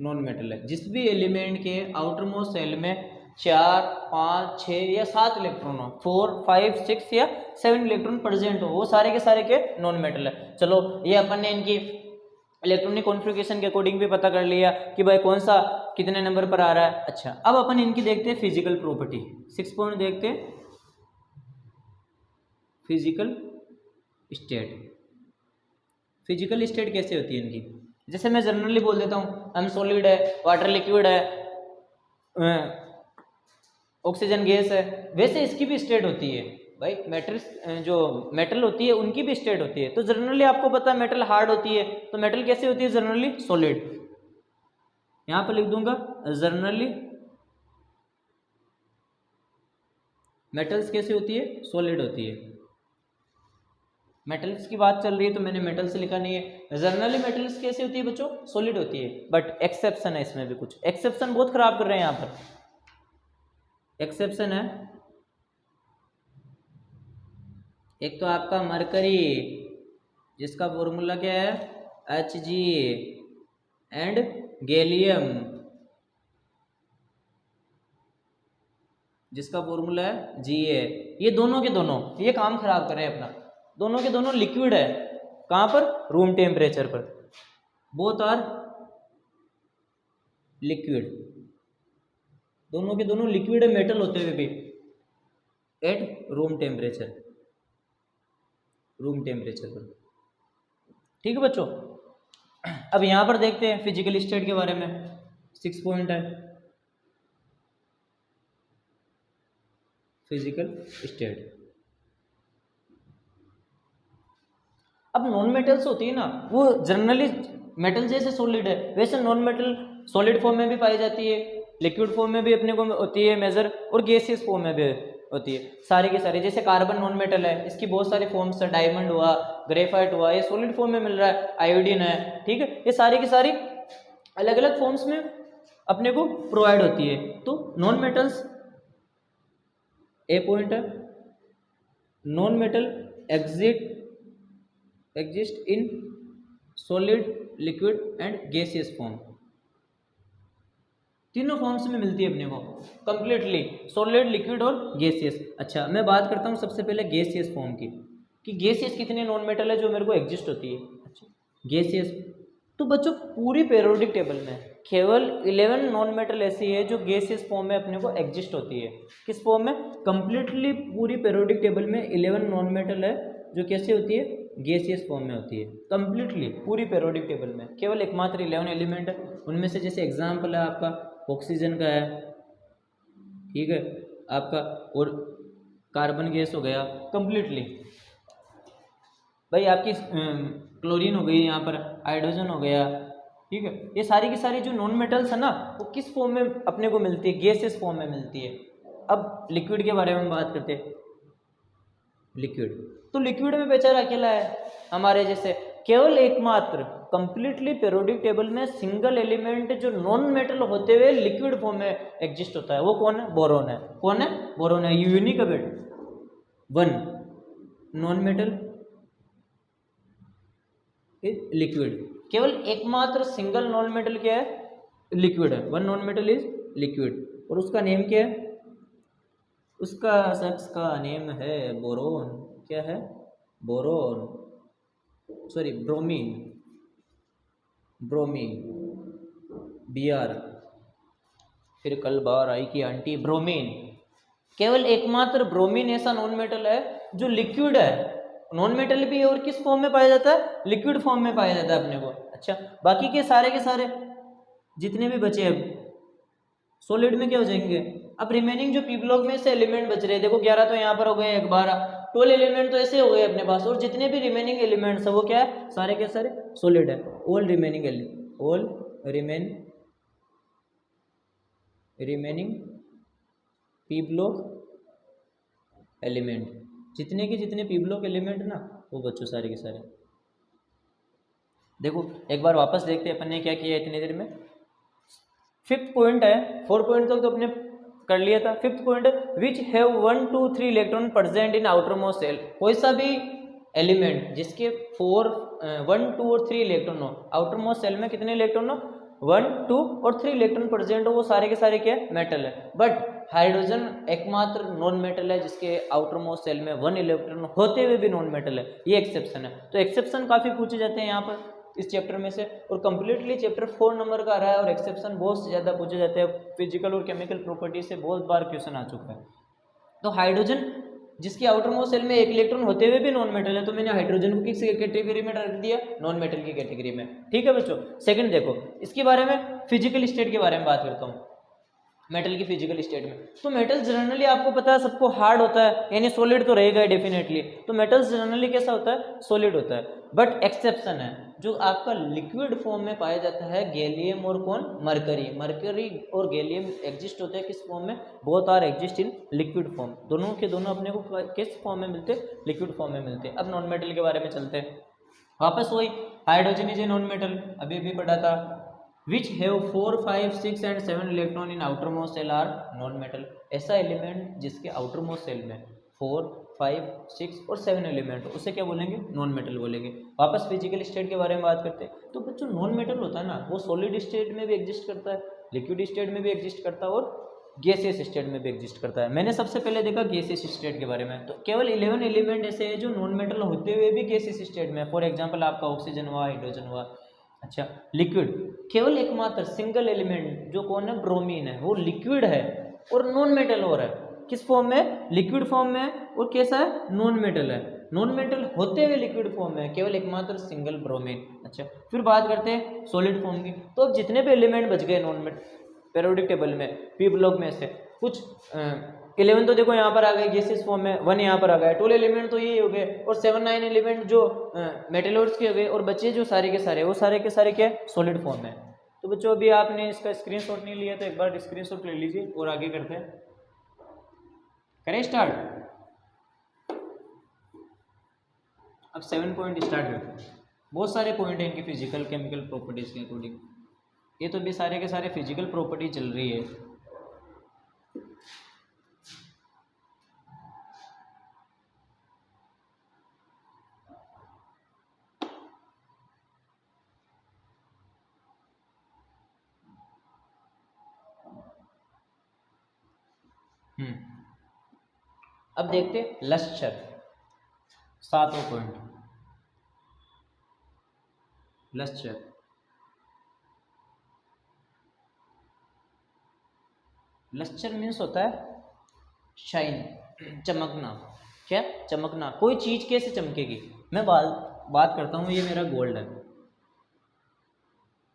नॉन मेटल है। जिस भी एलिमेंट के आउटर मोस्ट सेल में 4, 5, 6 या 7 इलेक्ट्रॉन हो, 4, 5, 6 या 7 इलेक्ट्रॉन प्रेजेंट हो, वो सारे के सारे के नॉन मेटल है। चलो ये अपन ने इनकी इलेक्ट्रॉनिक कॉन्फ़िगरेशन के अकॉर्डिंग भी पता कर लिया कि भाई कौन सा कितने नंबर पर आ रहा है। अच्छा, अब अपन इनकी देखते हैं फिजिकल प्रॉपर्टी, 6 पॉइंट देखते हैं, फिजिकल स्टेट। फिजिकल स्टेट कैसे होती है इनकी, जैसे मैं जनरली बोल देता हूँ, हम सॉलिड है, वाटर लिक्विड है, ऑक्सीजन गैस है, वैसे इसकी भी स्टेट होती है भाई। मेटल्स जो मेटल होती है उनकी भी स्टेट होती है। तो जनरली आपको पता है मेटल हार्ड होती है, तो मेटल कैसे होती है जनरली? सॉलिड। यहां पर लिख दूंगा जनरली मेटल्स कैसे होती है? सॉलिड होती है। मेटल्स की बात चल रही है तो मैंने मेटल्स लिखा नहीं है। जनरली मेटल्स कैसे होती है बच्चों? सॉलिड होती है। बट एक्सेप्शन है इसमें भी, कुछ एक्सेप्शन बहुत खराब कर रहे हैं यहाँ पर। एक्सेप्शन है एक तो आपका मरकरी, जिसका फॉर्मूला क्या है? Hg, एंड गैलियम, जिसका फॉर्मूला है Ga। ये दोनों के दोनों ये काम खराब कर रहे हैं अपना। दोनों के दोनों लिक्विड है। कहाँ पर? रूम टेम्परेचर पर। बोथ आर लिक्विड, दोनों के दोनों लिक्विड है मेटल होते हुए भी, at room temperature, room temperature पर। ठीक है बच्चों। अब यहां पर देखते हैं फिजिकल स्टेट के बारे में। 6 पॉइंट है फिजिकल स्टेट। अब नॉन मेटल्स होती है ना, वो जनरली मेटल जैसे सॉलिड है, वैसे नॉन मेटल सॉलिड फॉर्म में भी पाई जाती है, लिक्विड फॉर्म में भी अपने को होती है मेजर, और गैसियस फॉर्म में भी होती है। सारे के सारे, जैसे कार्बन नॉन मेटल है, इसकी बहुत सारे फॉर्म्स है, डायमंड हुआ, ग्रेफाइट हुआ, ये सॉलिड फॉर्म में मिल रहा है, आयोडीन है। ठीक है, ये सारी की सारी अलग अलग फॉर्म्स में अपने को प्रोवाइड होती है। तो नॉन मेटल्स ए पॉइंट है, non metal exist in solid, liquid and gaseous form. तीनों फॉर्म्स में मिलती है अपने को कंप्लीटली, सॉलिड, लिक्विड और गैसियस। अच्छा, मैं बात करता हूँ सबसे पहले गैसियस फॉर्म की, कि गैसियस कितने नॉन मेटल है जो मेरे को एग्जिस्ट होती है। अच्छा, गैसियस तो बच्चों पूरी पेरियोडिक टेबल में केवल 11 नॉन मेटल ऐसी है जो गैसियस फॉर्म में अपने को एग्जिस्ट होती है। किस फॉर्म में? कंप्लीटली पूरी पेरियोडिक टेबल में 11 नॉन मेटल है जो कैसे होती है? गैसियस फॉर्म में होती है। कंप्लीटली पूरी पेरियोडिक टेबल में केवल एकमात्र 11 एलिमेंट है। उनमें से जैसे एग्जाम्पल है आपका ऑक्सीजन का है, ठीक है, आपका और कार्बन गैस हो गया कंप्लीटली भाई, आपकी क्लोरीन हो गई, यहाँ पर हाइड्रोजन हो गया। ठीक है, ये सारी की सारी जो नॉन मेटल्स है ना, वो किस फॉर्म में अपने को मिलती है? गैसेस फॉर्म में मिलती है। अब लिक्विड के बारे में बात करते हैं। लिक्विड तो लिक्विड में बेचारा अकेला है हमारे जैसे, केवल एकमात्र कंप्लीटली पेरियोडिक टेबल में सिंगल एलिमेंट जो नॉन मेटल होते हुए लिक्विड फॉर्म में एग्जिस्ट होता है, वो कौन है? बोरोन है। कौन है? बोरोन है। यूनिक है but, one non metal is liquid. केवल एकमात्र सिंगल नॉन मेटल क्या है? लिक्विड है। One non metal is liquid, और उसका नेम क्या है? उसका शख्स का नेम है बोरोन। क्या है? Boron, sorry bromine, bromine, Br, फिर कल बार आई कि आंटी ब्रोमीन। केवल एकमात्र ब्रोमीन ऐसा नॉन मेटल है जो लिक्विड है। नॉन मेटल भी और किस फॉर्म में पाया जाता है? लिक्विड फॉर्म में पाया जाता है अपने को। अच्छा, बाकी के सारे जितने भी बचे अब सॉलिड में क्या हो जाएंगे? अब रिमेनिंग जो पी ब्लॉक में से एलिमेंट बच रहे हैं, देखो 11 तो यहाँ पर हो गए, 12 12 एलिमेंट तो ऐसे हो गए अपने पास, और जितने भी रिमेनिंग एलिमेंट्स है वो क्या है? सारे के सारे सॉलिड है। All remaining P block element, जितने के जितने पी ब्लॉक एलिमेंट ना, वो बच्चों सारे के सारे। देखो एक बार वापस देखते हैं अपन ने क्या किया इतनी देर में। 5th पॉइंट है, 4 पॉइंट तक तो अपने कर लिया था। 5th point, which have 1 2 3 electron present in outermost shell. कोई सा भी एलिमेंट जिसके 1 2 और 3 इलेक्ट्रॉन हो, आउटर मोस्ट सेल में कितने इलेक्ट्रॉन हो? 1 2 और 3 इलेक्ट्रॉन प्रेजेंट हो, वो सारे के सारे क्या है? मेटल है। बट हाइड्रोजन एकमात्र नॉन मेटल है जिसके आउटर मोस्ट सेल में 1 इलेक्ट्रॉन होते हुए भी नॉन मेटल है। ये एक्सेप्शन है। तो एक्सेप्शन काफी पूछे जाते हैं यहाँ पर इस चैप्टर में से, और कंप्लीटली चैप्टर 4 नंबर का रहा है, और एक्सेप्शन बहुत ज़्यादा पूछे जाते हैं। फिजिकल और केमिकल प्रॉपर्टी से बहुत बार क्वेश्चन आ चुका है। तो हाइड्रोजन जिसकी आउटर मोस्ट सेल में 1 इलेक्ट्रॉन होते हुए भी नॉन मेटल है, तो मैंने हाइड्रोजन को किस कैटेगरी में रख दिया? नॉन मेटल की कैटेगरी में। ठीक है बच्चों। सेकंड देखो, इसके बारे में फिजिकल स्टेट के बारे में बात करता हूँ। मेटल की फिजिकल स्टेट में। तो मेटल जनरली आपको पता है सबको हार्ड होता है, यानी सॉलिड तो रहेगा डेफिनेटली। तो मेटल्स जनरली कैसा होता है, सॉलिड होता है। बट एक्सेप्शन है, जो आपका लिक्विड फॉर्म में पाया जाता है, गैलियम और कौन, मरकरी। मरकरी और गैलियम एग्जिस्ट होते हैं किस फॉर्म में, both are exist in liquid form. दोनों के दोनों अपने को किस फॉर्म में मिलते हैं, लिक्विड फॉर्म में मिलते हैं। अब नॉन मेटल के बारे में चलते हैं। वापस वही hydrogen is a non metal, अभी भी पढ़ा था। Which have 4, 5, 6 and 7 electron in outermost shell are non metal. ऐसा एलिमेंट जिसके आउटर मोस्ट सेल में 4, 5, 6 और 7 एलिमेंट, उसे क्या बोलेंगे, नॉन मेटल बोलेंगे। वापस फिजिकल स्टेट के बारे में बात करते हैं। तो बच्चों नॉन मेटल होता है ना, वो सॉलिड स्टेट में भी एग्जिस्ट करता है, लिक्विड स्टेट में भी एग्जिस्ट करता है और गैसियस स्टेट में भी एग्जिस्ट करता है। मैंने सबसे पहले देखा गैसियस स्टेट के बारे में, तो केवल 11 एलिमेंट ऐसे हैं जो नॉन मेटल होते हुए भी गैसियस स्टेट में। फॉर एग्जांपल आपका ऑक्सीजन हुआ, हाइड्रोजन हुआ। अच्छा, लिक्विड केवल एकमात्र सिंगल एलिमेंट जो कौन है, ब्रोमीन है, वो लिक्विड है और नॉन मेटल हो रहा है। किस फॉर्म में, लिक्विड फॉर्म में, और कैसा है, नॉन मेटल है। नॉन मेटल होते हुए लिक्विड फॉर्म में केवल एकमात्र सिंगल ब्रोमीन। अच्छा, फिर बात करते हैं सॉलिड फॉर्म की। तो अब जितने भी एलिमेंट बच गए नॉन मेटल पेरियोडिक टेबल में, पी ब्लॉक में से कुछ 11 तो देखो यहाँ पर आ गए गैसेस फॉर्म में, 1 यहाँ पर आ गया, 12 एलिमेंट तो ये हो गए, और 7, 9 एलिमेंट जो मेटलोइड्स के हो गए, और बचे जो सारे के सारे, वो सारे के सारे क्या, सॉलिड फॉर्म में। तो बच्चों अभी आपने इसका स्क्रीनशॉट नहीं लिया तो एक बार स्क्रीनशॉट ले लीजिए और आगे करते हैं। करें स्टार्ट। अब 7 पॉइंट स्टार्ट करते हैं। बहुत सारे पॉइंट हैं इनकी फिजिकल केमिकल प्रॉपर्टीज के अकॉर्डिंग। ये तो भी सारे के सारे फिजिकल प्रॉपर्टी चल रही है। अब देखते लस्टर, 7वां पॉइंट, लस्टर। लस्टर मीन्स होता है शाइन, चमकना। क्या, चमकना। कोई चीज कैसे चमकेगी, मैं बात करता हूँ, ये मेरा गोल्ड है,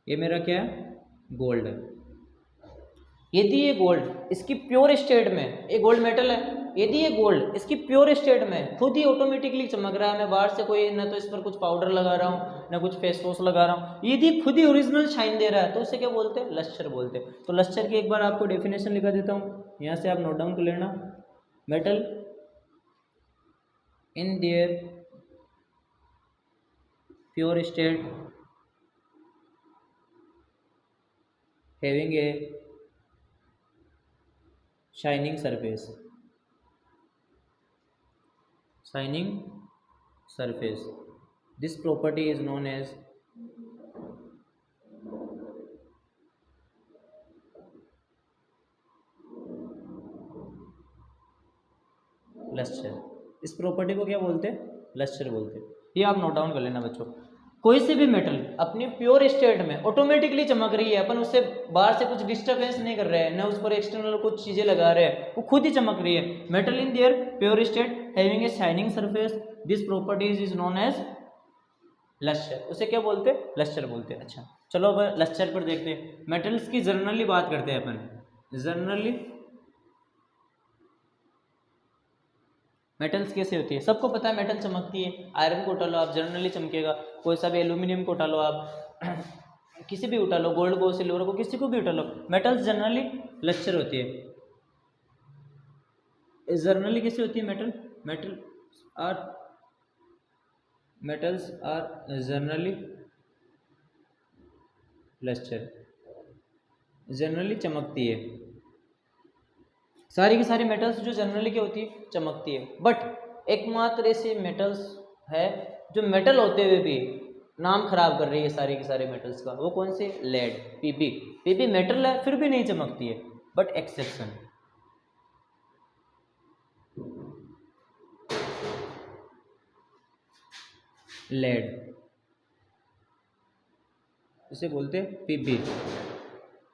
ये मेरा क्या है, गोल्ड है। यदि ये गोल्ड इसकी प्योर स्टेट में, ये गोल्ड मेटल है, यदि ये गोल्ड इसकी प्योर स्टेट में खुद ही ऑटोमेटिकली चमक रहा है, मैं बाहर से कोई ना तो इस पर कुछ पाउडर लगा रहा हूँ ना कुछ फेस वॉश लगा रहा हूँ, यदि खुद ही ओरिजिनल शाइन दे रहा है, तो उसे क्या बोलते हैं, लस्टर बोलते हैं। तो लस्टर की एक बार आपको डेफिनेशन लिखा देता हूँ, यहाँ से आप नोट डाउन कर लेना। Metal in their pure state having A shining surface, shining surface, this property is known as luster। इस प्रॉपर्टी को क्या बोलते हैं, लस्टर बोलते हैं। ये आप नोट डाउन कर लेना बच्चों। कोई से भी मेटल अपनी प्योर स्टेट में ऑटोमेटिकली चमक रही है, अपन उससे बाहर से कुछ डिस्टर्बेंस नहीं कर रहे हैं, ना उस पर एक्सटर्नल कुछ चीजें लगा रहे हैं, वो खुद ही चमक रही है। Metal in their pure state having a shining surface, this properties is known as lustre. उसे क्या बोलते हैं, लस्टर बोलते हैं। अच्छा चलो अब लस्टर पर देखते हैं। मेटल्स की जनरली बात करते हैं अपन। जनरली मेटल्स कैसे होती है, सबको पता है मेटल चमकती है। आयरन को उठा लो आप, जनरली चमकेगा। कोई सा भी एल्यूमिनियम को उठा लो आप किसी भी उठा लो, गोल्ड को, सिल्वर को, किसी को भी उठा लो, मेटल्स जनरली लस्टर होती है। जनरली कैसे होती है metal, metals are generally lustre, generally चमकती है। सारी की सारी मेटल्स जो जनरली क्या होती है, चमकती है। बट एकमात्र ऐसे मेटल्स है जो मेटल होते हुए भी नाम खराब कर रही है सारी की सारी मेटल्स का, वो कौन से, लेड, पीबी। पीबी मेटल है फिर भी नहीं चमकती है, बट एक्सेप्शन, लेड, इसे बोलते हैं पीबी।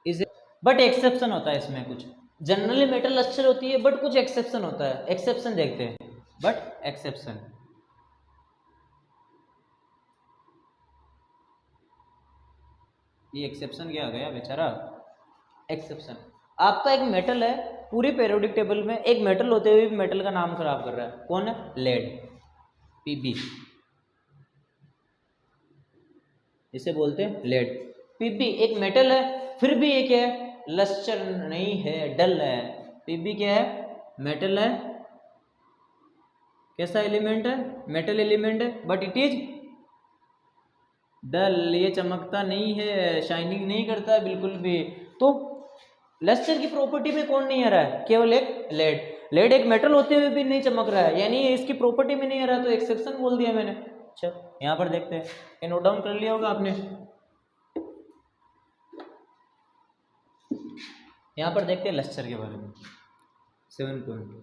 इसे बट एक्सेप्शन होता है इसमें कुछ। जनरली मेटल लस्टर होती है बट कुछ एक्सेप्शन होता है, एक्सेप्शन देखते हैं। बट एक्सेप्शन, ये एक्सेप्शन क्या आ गया बेचारा, एक्सेप्शन। आपका एक मेटल है, पूरे पेरियोडिक टेबल में एक मेटल होते हुए भी मेटल का नाम खराब कर रहा है, कौन है? लेड, पीबी, इसे बोलते हैं लेड। पीबी एक मेटल है, फिर भी ये क्या है? लस्टर नहीं है, डल है। पीबी क्या है? मेटल है, कैसा एलिमेंट है? मेटल एलिमेंट है, बट इट इज डल, ये चमकता नहीं है, शाइनिंग नहीं करता है बिल्कुल भी। तो लस्टर की प्रॉपर्टी में कौन नहीं आ रहा है? केवल एक लेड। लेड एक मेटल होते हुए भी नहीं चमक रहा है, यानी इसकी प्रॉपर्टी में नहीं आ रहा, तो एक्सेप्शन बोल दिया मैंने। अच्छा, यहाँ पर देखते हैं, ये नोट डाउन कर लिया होगा आपने। यहाँ पर देखते हैं लस्टर के बारे में 7 पॉइंट।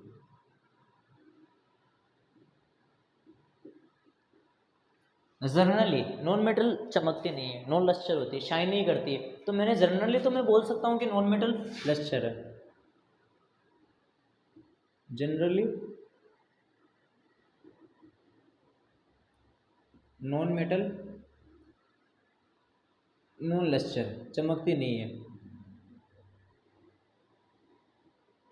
जर्नली नॉन मेटल चमकती नहीं है, नॉन लस्टर होती है, शाइन नहीं करती है, तो मैंने जर्नली तो मैं बोल सकता हूँ कि नॉन मेटल लस्टर है। Generally non metal non lustre, चमकती नहीं है,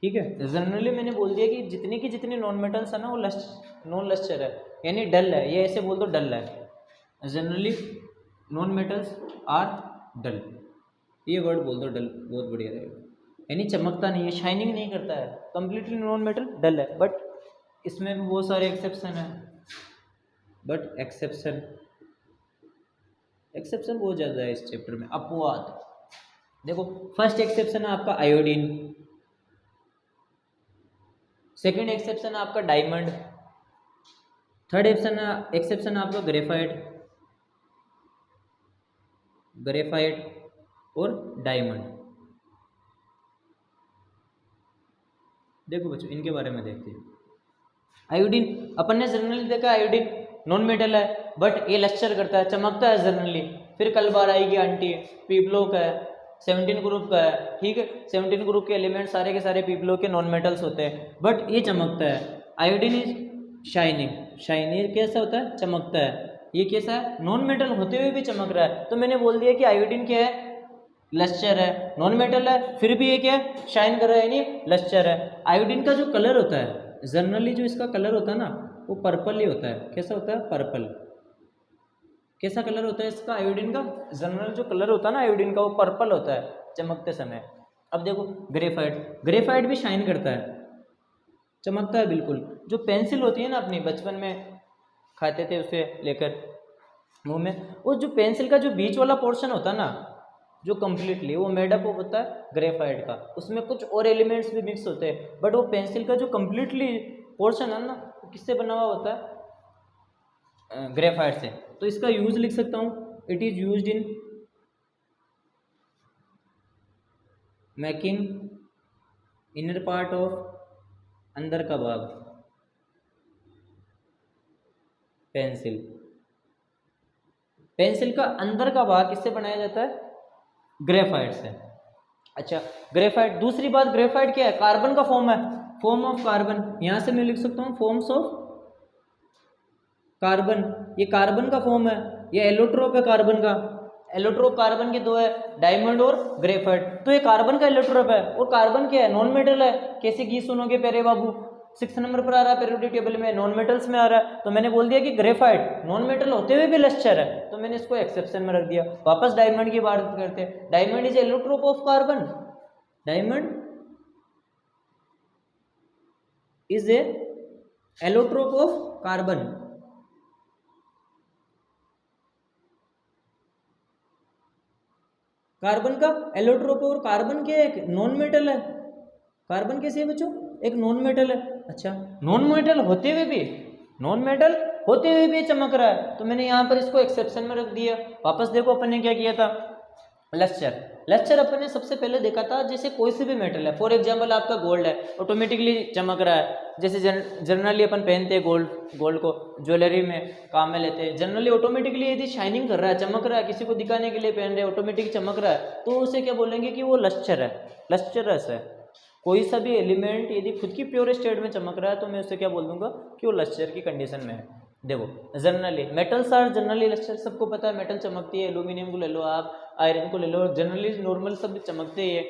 ठीक है। जनरली मैंने बोल दिया कि जितनी की जितनी नॉन मेटल्स है ना वो नॉन लस्टर है, यानी डल है, ये ऐसे बोल दो डल है। जनरली नॉन मेटल्स आर डल, ये वर्ड बोल दो डल, बहुत बढ़िया रहेगा। यानी चमकता नहीं है, शाइनिंग नहीं करता है, कंप्लीटली नॉन मेटल डल है। बट इसमें भी बहुत सारे एक्सेप्शन है, बट एक्सेप्शन बहुत ज़्यादा है इस चैप्टर में। अपवाद देखो, फर्स्ट एक्सेप्शन है आपका आयोडीन, सेकंड एक्सेप्शन है आपका डायमंड, थर्ड एक्सेप्शन है आपका ग्रेफाइट और डायमंड। देखो बच्चों, इनके बारे में देखते हैं। आयोडीन, अपन ने जनरली देखा आयोडीन नॉन मेटल है, बट ये लस्टर करता है, चमकता है जनरली। फिर कल बार आएगी आंटी, पी ब्लॉक है, 17 ग्रुप का है, ठीक है। 17 ग्रुप के एलिमेंट सारे के सारे पी ब्लॉक के नॉन मेटल्स होते हैं, बट ये चमकता है। आयोडीन इज शाइनिंग कैसा होता है? चमकता है। ये कैसा है? नॉन मेटल होते हुए भी चमक रहा है, तो मैंने बोल दिया कि आयोडीन क्या है? लस्टर है, नॉन मेटल है, फिर भी ये क्या है? शाइन कर रहा है, यानी लस्टर है। आयोडीन का जो कलर होता है, जनरली जो इसका कलर होता है ना, वो पर्पल ही होता है। कैसा होता है? पर्पल। कैसा कलर होता है इसका आयोडीन का? जनरल जो कलर होता है ना आयोडीन का, वो पर्पल होता है चमकते समय। अब देखो ग्रेफाइट भी शाइन करता है, चमकता है बिल्कुल। जो पेंसिल होती है ना, अपनी बचपन में खाते थे उसे लेकर मुंह में, वो जो पेंसिल का जो बीच वाला पोर्शन होता है ना, जो कम्प्लीटली वो मेडअप होता है ग्रेफाइट का। उसमें कुछ और एलिमेंट्स भी मिक्स होते हैं, बट वो पेंसिल का जो कम्प्लीटली पोर्शन है ना, वो किससे बना हुआ होता है? ग्रेफाइट से। तो इसका यूज लिख सकता हूँ, it is used in making inner part of, अंदर का भाग, पेंसिल का अंदर का भाग किससे बनाया जाता है? ग्रेफाइट से। अच्छा, ग्रेफाइट, दूसरी बात, ग्रेफाइट क्या है? कार्बन का फॉर्म है, फॉर्म ऑफ कार्बन। यहां से मैं लिख सकता हूँ फॉर्म्स ऑफ कार्बन, ये कार्बन का फॉर्म है, ये एलोट्रोप है कार्बन का। एलोट्रोप कार्बन के दो है, डायमंड और ग्रेफाइट। तो ये कार्बन का एलोट्रोप है, और कार्बन क्या है? नॉन मेटल है। कैसे की सुनोगे प्यारे बाबू? 6 नंबर पर आ रहा है पेरियोडिक टेबल में, नॉन मेटल्स में आ रहा है। तो मैंने बोल दिया कि ग्रेफाइट नॉन मेटल होते हुए भी लस्टर है, तो मैंने इसको एक्सेप्शन में रख दिया। वापस डायमंड की बात करते हैं। Diamond is allotrope of carbon, diamond is a allotrope of carbon. Carbon का एलोट्रोप, और कार्बन क्या है? एक नॉन मेटल है। कार्बन कैसे है बच्चों? एक नॉन मेटल है। अच्छा, नॉन मेटल होते हुए भी चमक रहा है, तो मैंने यहाँ पर इसको एक्सेप्शन में रख दिया। वापस देखो अपन ने क्या किया था, लस्टर अपन ने सबसे पहले देखा था, जैसे कोई से भी मेटल है, फॉर एग्जाम्पल आपका गोल्ड है, ऑटोमेटिकली चमक रहा है। जैसे जनरली अपन पहनते हैं गोल्ड को ज्वेलरी में काम में लेते हैं, जनरली ऑटोमेटिकली यदि शाइनिंग कर रहा है, चमक रहा है, किसी को दिखाने के लिए पहन रहे हैं, ऑटोमेटिक चमक रहा है, तो उसे क्या बोलेंगे कि वो लस्टरस है। कोई सा भी एलिमेंट यदि खुद की प्योर स्टेट में चमक रहा है, तो मैं उसे क्या बोल दूंगा कि वो लस्टर की कंडीशन में है। देखो, generally metals are generally lustre, सबको पता है मेटल चमकती है। एल्यूमिनियम को ले लो आप, आयरन को ले लो, जनरली नॉर्मल सब चमकते ही है।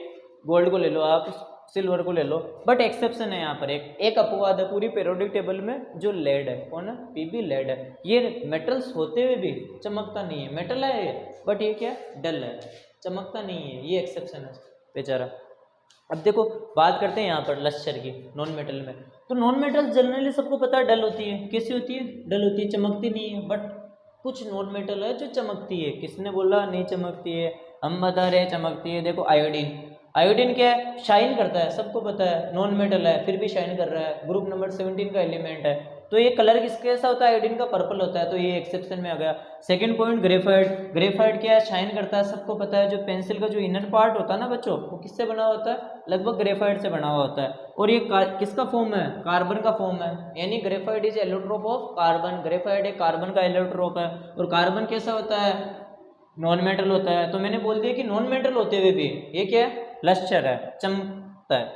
गोल्ड को ले लो आप, सिल्वर को ले लो, बट एक्सेप्शन है यहाँ पर एक अपवाद है पूरी पीरियोडिक टेबल में, जो लेड है। कौन है? पीबी लेड है। ये मेटल्स होते हुए भी चमकता नहीं है, मेटल है ये बट ये क्या है? डल है, चमकता नहीं है, ये एक्सेप्शन है बेचारा। अब देखो बात करते हैं यहाँ पर लश्चर की, नॉन मेटल में। तो नॉन मेटल जनरली सबको पता है डल होती है। कैसी होती है? डल होती है, चमकती नहीं है। बट कुछ नॉन मेटल है जो चमकती है। किसने बोला नहीं चमकती है? हम बता रहे चमकती है। देखो आयोडीन, आयोडीन क्या है? शाइन करता है, सबको पता है, नॉन मेटल है फिर भी शाइन कर रहा है, ग्रुप नंबर 17 का एलिमेंट है। तो ये कलर किसके कैसा होता है? आयोडीन का पर्पल होता है, तो ये एक्सेप्शन में आ गया। सेकंड पॉइंट ग्रेफाइट, ग्रेफाइट क्या है? शाइन करता है, सबको पता है। जो पेंसिल का जो इनर पार्ट होता है ना बच्चों, वो किससे बना होता है? लगभग ग्रेफाइट से बना हुआ होता है। और ये किसका फॉर्म है? कार्बन का फॉर्म है, यानी graphite is allotrope of carbon. Graphite एक कार्बन का एलोट्रोप है। और कार्बन कैसा होता है? नॉन मेटल होता है। तो मैंने बोल दिया कि नॉन मेटल होते हुए भी ये क्या है? लश्चर है, चमकता है।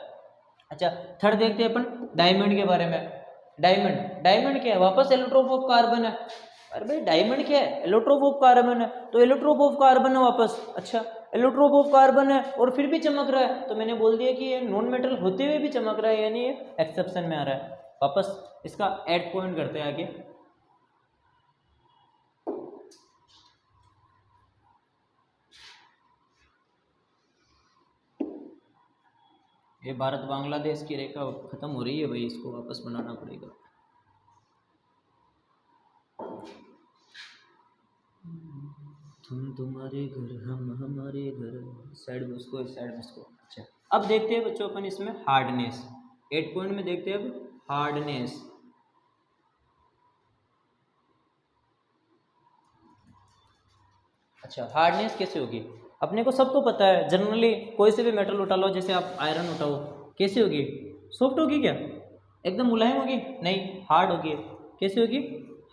अच्छा, थर्ड देखते हैं अपन डायमंड के बारे में। डायमंड, डायमंड क्या है? वापस एलोट्रोप ऑफ कार्बन है। अरे भाई डायमंड क्या है? एलोट्रोप ऑफ कार्बन है, तो एलोट्रोप ऑफ कार्बन है वापस। अच्छा, एलोट्रोप ऑफ कार्बन है और फिर भी चमक रहा है, तो मैंने बोल दिया कि ये नॉन मेटल होते हुए भी चमक रहा है, यानी ये एक्सेप्शन में आ रहा है। वापस इसका एड पॉइंट करते हैं आगे। ये भारत बांग्लादेश की रेखा खत्म हो रही है भाई, इसको वापस बनाना पड़ेगा। तुम तुम्हारे घर, हम हमारे घर, साइड में उसको, साइड में इसको। अच्छा, अब देखते हैं बच्चों अपन इसमें हार्डनेस। 8 पॉइंट में देखते हैं अब हार्डनेस। अच्छा, हार्डनेस कैसे होगी? अपने को सबको पता है, जनरली कोई से भी मेटल उठा लो, जैसे आप आयरन उठाओ, कैसी होगी? सॉफ्ट होगी क्या? एकदम मुलायम होगी? नहीं, हार्ड होगी। कैसी होगी?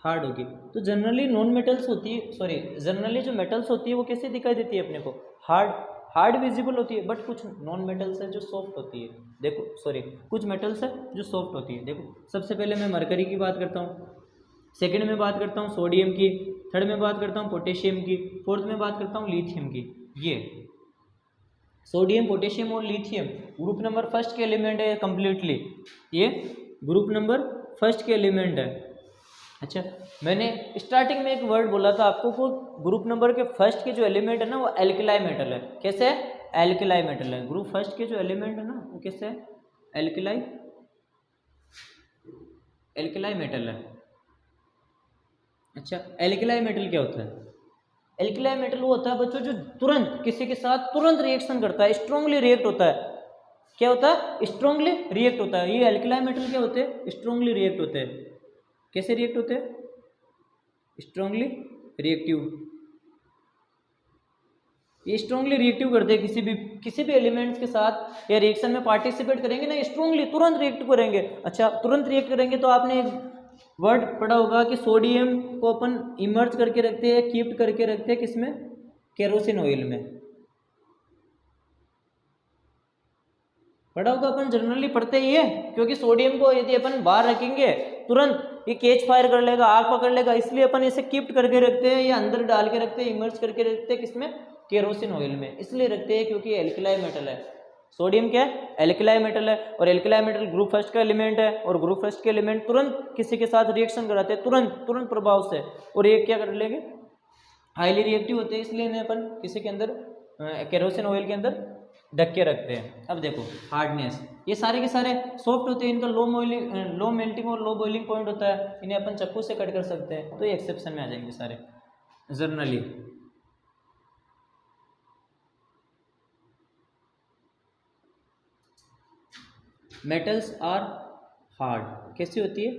हार्ड होगी। तो जनरली नॉन मेटल्स होती है, सॉरी जनरली जो मेटल्स होती है वो कैसे दिखाई देती है अपने को? हार्ड, हार्ड विजिबल होती है। बट कुछ नॉन मेटल्स है जो सॉफ्ट होती है। देखो सॉरी, कुछ मेटल्स है जो सॉफ्ट होती है। देखो सबसे पहले मैं मरकरी की बात करता हूँ, सेकंड में बात करता हूँ सोडियम की, थर्ड में बात करता हूँ पोटेशियम की, फोर्थ में बात करता हूँ लिथियम की। ये सोडियम, पोटेशियम और लिथियम ग्रुप नंबर फर्स्ट के एलिमेंट है कंप्लीटली। ये ग्रुप नंबर फर्स्ट के एलिमेंट है। अच्छा, मैंने स्टार्टिंग में एक वर्ड बोला था आपको को, ग्रुप नंबर के फर्स्ट के जो एलिमेंट है ना वो एल्किलाई मेटल है। कैसे है? एल्किलाई मेटल है। ग्रुप फर्स्ट के जो एलिमेंट है ना वो कैसे है? एल्किलाई, एल्किलाई मेटल है। अच्छा, एल्किलाई मेटल क्या होता है? एल्किलाई मेटल वो होता है बच्चों जो तुरंत किसी के साथ तुरंत रिएक्शन करता है, स्ट्रांगली रिएक्ट होता है। क्या होता है? स्ट्रांगली रिएक्ट होता है। ये एल्किलाई मेटल क्या होते हैं? स्ट्रांगली रिएक्ट होते हैं। कैसे रिएक्ट होते हैं? Strongly reactive. ये स्ट्रांगली रिएक्टिव करते हैं, किसी भी एलिमेंट्स के साथ या रिएक्शन में पार्टिसिपेट करेंगे ना, स्ट्रांगली तुरंत रिएक्ट करेंगे। अच्छा, तुरंत रिएक्ट करेंगे तो आपने एक वर्ड पढ़ा होगा कि सोडियम को अपन इमर्ज करके रखते हैं, कीप करके रखते हैं किसमें? केरोसिन ऑयल में। पढ़ा होगा, अपन जनरली पढ़ते ही है, क्योंकि सोडियम को यदि अपन बाहर रखेंगे तुरंत ये कैच फायर कर लेगा, आग पकड़ लेगा, इसलिए अपन इसे कीप करके रखते हैं या अंदर डाल के रखते हैं, इमर्ज करके रखते हैं किसमें? केरोसिन ऑयल में। इसलिए रखते हैं क्योंकि एल्किलाई मेटल है। सोडियम क्या है? एल्किलाई मेटल है। और एल्किलाई मेटल ग्रुप फर्स्ट का एलिमेंट है, और ग्रुप फर्स्ट के एलिमेंट तुरंत किसी के साथ रिएक्शन कराते हैं, तुरंत तुरंत प्रभाव से, और ये क्या कर लेंगे? हाईली रिएक्टिव होते हैं, इसलिए इन्हें अपन किसी के अंदर केरोसिन ऑयल के अंदर ढक के रखते हैं। अब देखो हार्डनेस, ये सारे के सारे सॉफ्ट होते हैं, इनका लो मेल्टिंग और लो बॉइलिंग पॉइंट होता है, इन्हें अपन चाकू से कट कर सकते हैं, तो ये एक्सेप्शन में आ जाएंगे सारे जनरली। मेटल्स आर हार्ड, कैसी होती है?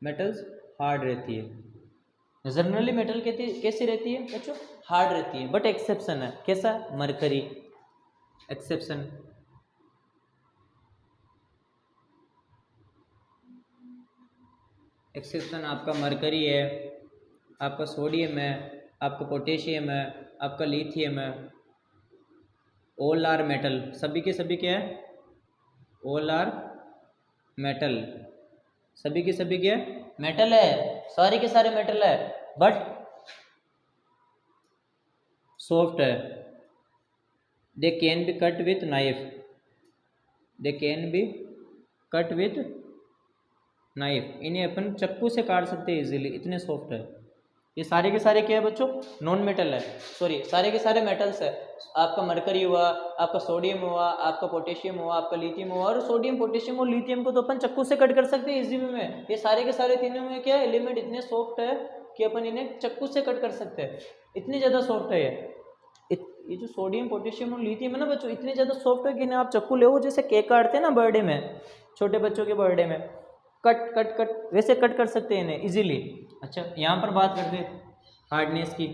मेटल्स हार्ड रहती है। जनरली मेटल कैसी रहती है बच्चों? हार्ड रहती है। बट एक्सेप्शन है, कैसा? Mercury exception. एक्सेप्शन आपका मरकरी है, आपका सोडियम है, आपका पोटेशियम है, आपका लिथियम है। ऑल आर मेटल, सभी के सभी क्या है? ऑल आर मेटल, सभी के सभी क्या है? मेटल है, सारे के सारे मेटल है, बट सॉफ्ट है। They can be cut with knife, they can be cut with knife, इन्हें अपन चाकू से काट सकते हैं इजीली, इतने सॉफ्ट है। ये सारे के सारे क्या है बच्चों, नॉन मेटल है, सॉरी सारे के सारे मेटल्स है। आपका मरकरी हुआ, आपका सोडियम हुआ, आपका पोटेशियम हुआ, आपका लिथियम हुआ, और सोडियम पोटेशियम और लिथियम को तो अपन चाकू से कट कर सकते हैं इजीली में। ये सारे के सारे तीनों में क्या है, एलिमेंट इतने सॉफ्ट है कि अपन इन्हें चाकू से कट कर सकते हैं, इतनी ज़्यादा सॉफ्ट है ये जो सोडियम पोटेशियम और लिथियम है ना बच्चों, इतने ज़्यादा सॉफ्ट है कि इन्हें आप चाकू ले, जैसे केक काटते हैं ना बर्थडे में, छोटे बच्चों के बर्थडे में, कट कट कट वैसे कट कर सकते हैं इन्हें इजीली। अच्छा, यहाँ पर बात करते हैं हार्डनेस की।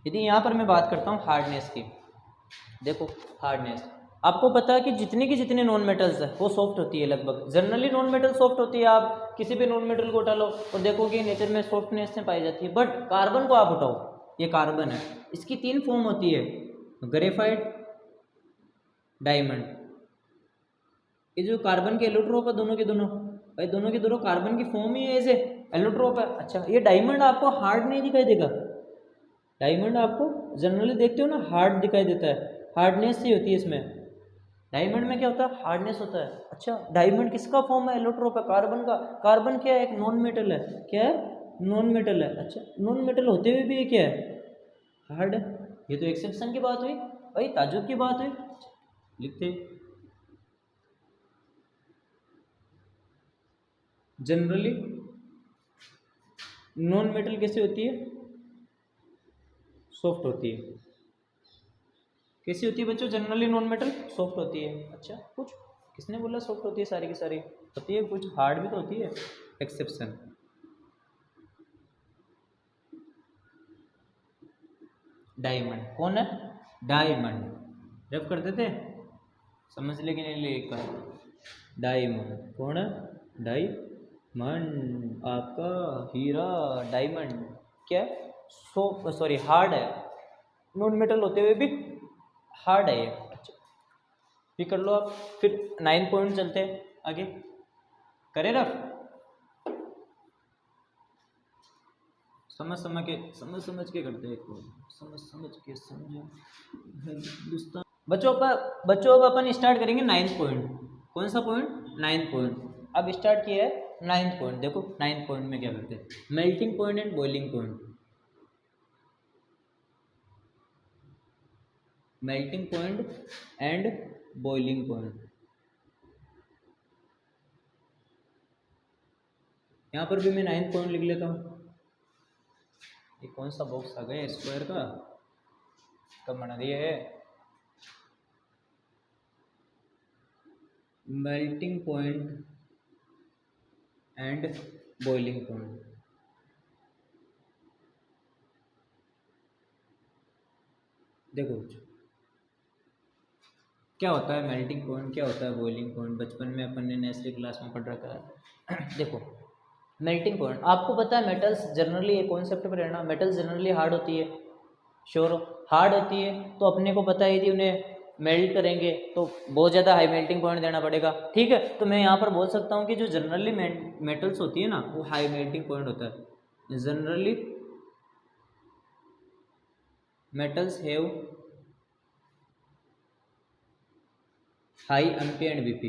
यदि यहाँ पर मैं बात करता हूँ हार्डनेस की, देखो हार्डनेस, आपको पता है कि जितनी की जितने नॉन मेटल्स है वो सॉफ्ट होती है लगभग, जनरली नॉन मेटल सॉफ्ट होती है। आप किसी भी नॉन मेटल को उठा लो और देखोगे नेचर में सॉफ्टनेस से पाई जाती है, बट कार्बन को आप उठाओ, ये कार्बन है, इसकी 3 फॉर्म होती है, ग्रेफाइट, डायमंड। ये जो कार्बन के एलोट्रोप है दोनों के दोनों, भाई दोनों के दोनों कार्बन की फॉर्म ही है, ऐसे एलोट्रोप है। अच्छा, ये डायमंड आपको हार्ड नहीं दिखाई देगा, डायमंड आपको जनरली देखते हो ना हार्ड दिखाई देता है, हार्डनेस ही होती है इसमें। डायमंड में क्या होता है, हार्डनेस होता है। अच्छा, डायमंड किसका फॉर्म है, एलोट्रोप है, कार्बन का। कार्बन क्या है, एक नॉन मेटल है, क्या है, नॉन मेटल है। अच्छा, नॉन मेटल होते हुए भी ये क्या है, हार्ड है। ये तो एक्सेप्शन की बात हुई भाई, ताजुब की बात हुई। लिखते जनरली नॉन मेटल कैसे होती है, सॉफ्ट होती है। कैसी होती है बच्चों, जनरली नॉन मेटल सॉफ्ट होती है। अच्छा, कुछ किसने बोला सॉफ्ट होती है, सारी की सारी होती है, कुछ हार्ड भी तो होती है, एक्सेप्शन। डायमंड कौन है, डायमंड जब करते थे समझ लेकिन नहीं लेकर, डायमंड कौन है, डायमंड आपका हीरा, डायमंड क्या है, सॉरी हार्ड है, नॉन मेटल होते हुए भी हार्ड है ये। अच्छा, ये कर लो आप, फिर 9 पॉइंट चलते हैं आगे, करे रफ, समझ के करते हैं, समझ के समझो हिंदुस्तान। बच्चों अब अपन स्टार्ट करेंगे 9th पॉइंट। कौन सा पॉइंट, 9th पॉइंट। अब स्टार्ट किया है 9th पॉइंट। देखो 9th पॉइंट में क्या करते हैं, melting point and boiling point. Melting point and boiling point, यहाँ पर भी मैं 9th पॉइंट लिख लेता हूँ। ये कौन सा बॉक्स आ गया स्क्वायर का, कब बना दिया है, melting point and boiling point. देखो क्या होता है मेल्टिंग पॉइंट, क्या होता है बॉइलिंग पॉइंट, बचपन में अपन ने नर्सरी क्लास में पढ़ रखा है। देखो मेल्टिंग पॉइंट, आपको पता है मेटल्स जनरली, एक कॉन्सेप्ट पर रहना, मेटल्स जनरली हार्ड होती है, श्योर हार्ड होती है, तो अपने को पता है यदि उन्हें मेल्ट करेंगे तो बहुत ज़्यादा हाई मेल्टिंग पॉइंट देना पड़ेगा, ठीक है। तो मैं यहाँ पर बोल सकता हूँ कि जो जनरली मेटल्स होती है ना वो हाई मेल्टिंग पॉइंट होता है। Generally metals have high MP and BP.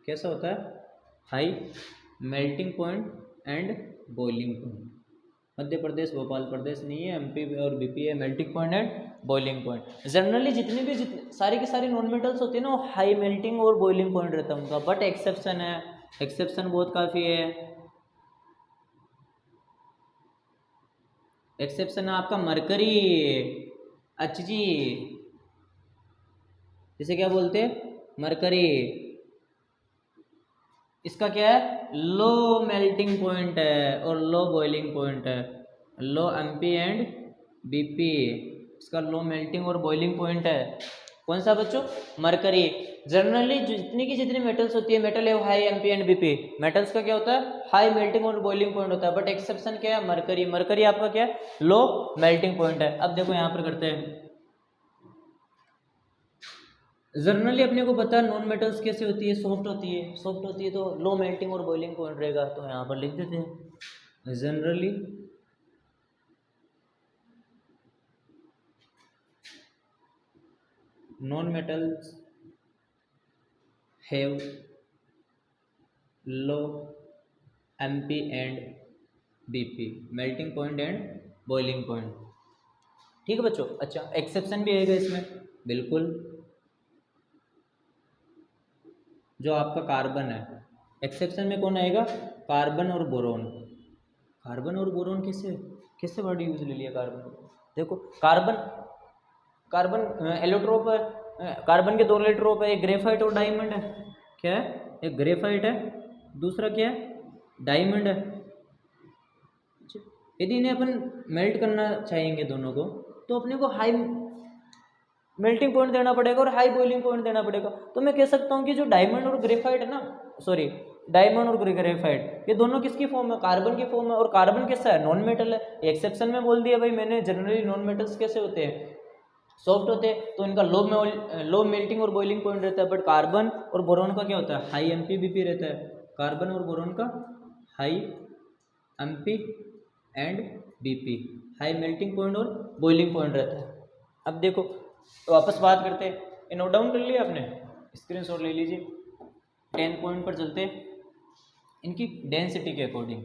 कैसा होता है, high melting point and boiling point. Madhya Pradesh Bhopal Pradesh नहीं है, एमपी और बीपी है, melting point and boiling point. Generally जितने सारी की सारी नॉन मेटल्स होती है ना वो हाई मेल्टिंग और बॉइलिंग पॉइंट रहता है उनका, बट एक्सेप्शन है, एक्सेप्शन बहुत काफ़ी है। एक्सेप्शन है आपका मरकरी, अच्छा जी, जिसे क्या बोलते हैं मरकरी, इसका क्या है, लो मेल्टिंग पॉइंट है और लो बॉइलिंग पॉइंट है, लो एमपी एंड बीपी, इसका लो मेल्टिंग और बॉइलिंग पॉइंट है। कौन सा बच्चों, मरकरी। जनरली जितनी की जितनी मेटल्स होती है, मेटल है high MP and BP, metals का क्या होता है, हाई मेल्टिंग और बॉइलिंग पॉइंट होता है, बट एक्सेप्शन क्या है, मरकरी। मरकरी आपका क्या है, लो मेल्टिंग पॉइंट है। अब देखो यहाँ पर करते हैं, जनरली अपने को पता है नॉन मेटल्स कैसे होती है, सॉफ्ट होती है, सॉफ्ट होती है तो लो मेल्टिंग और बॉइलिंग पॉइंट रहेगा, तो यहाँ पर लिख देते हैं generally non metals have low MP and BP, melting point and boiling point. ठीक है बच्चों। अच्छा, एक्सेप्शन भी आएगा इसमें, बिल्कुल। जो आपका कार्बन है, एक्सेप्शन में कौन आएगा? कार्बन और बोरोन। कार्बन और बोरोन कैसे कैसे वर्ड यूज ले लिया कार्बन? देखो, कार्बन कार्बन एलोट्रोप है, कार्बन के दो एलोट्रोप है, एक ग्रेफाइट और डायमंड है। क्या है? एक ग्रेफाइट है, दूसरा क्या है? डायमंड है। यदि इन्हें अपन मेल्ट करना चाहेंगे दोनों को, तो अपने को हाई मेल्टिंग पॉइंट देना पड़ेगा और हाई बॉइलिंग पॉइंट देना पड़ेगा। तो मैं कह सकता हूँ कि जो डायमंड और ग्रेफाइट है ना, सॉरी, डायमंड और ग्रेफाइट, ये दोनों किसकी फॉर्म है? कार्बन की फॉर्म है। और कार्बन कैसा है? नॉन मेटल है। एक्सेप्शन में बोल दिया भाई मैंने। जनरली नॉन मेटल्स कैसे होते हैं? सॉफ्ट होते हैं, तो इनका लो मेल्टिंग और बॉइलिंग पॉइंट रहता है। बट कार्बन और बोरोन का क्या होता है? हाई एमपी रहता है। कार्बन और बोरोन का high MP and BP, high melting point और बॉइलिंग पॉइंट रहता है। अब देखो, तो वापस बात करते हैं। ये नोट डाउन कर लिया आपने? स्क्रीनशॉट ले लीजिए। 10 पॉइंट पर चलते हैं, इनकी डेंसिटी के अकॉर्डिंग।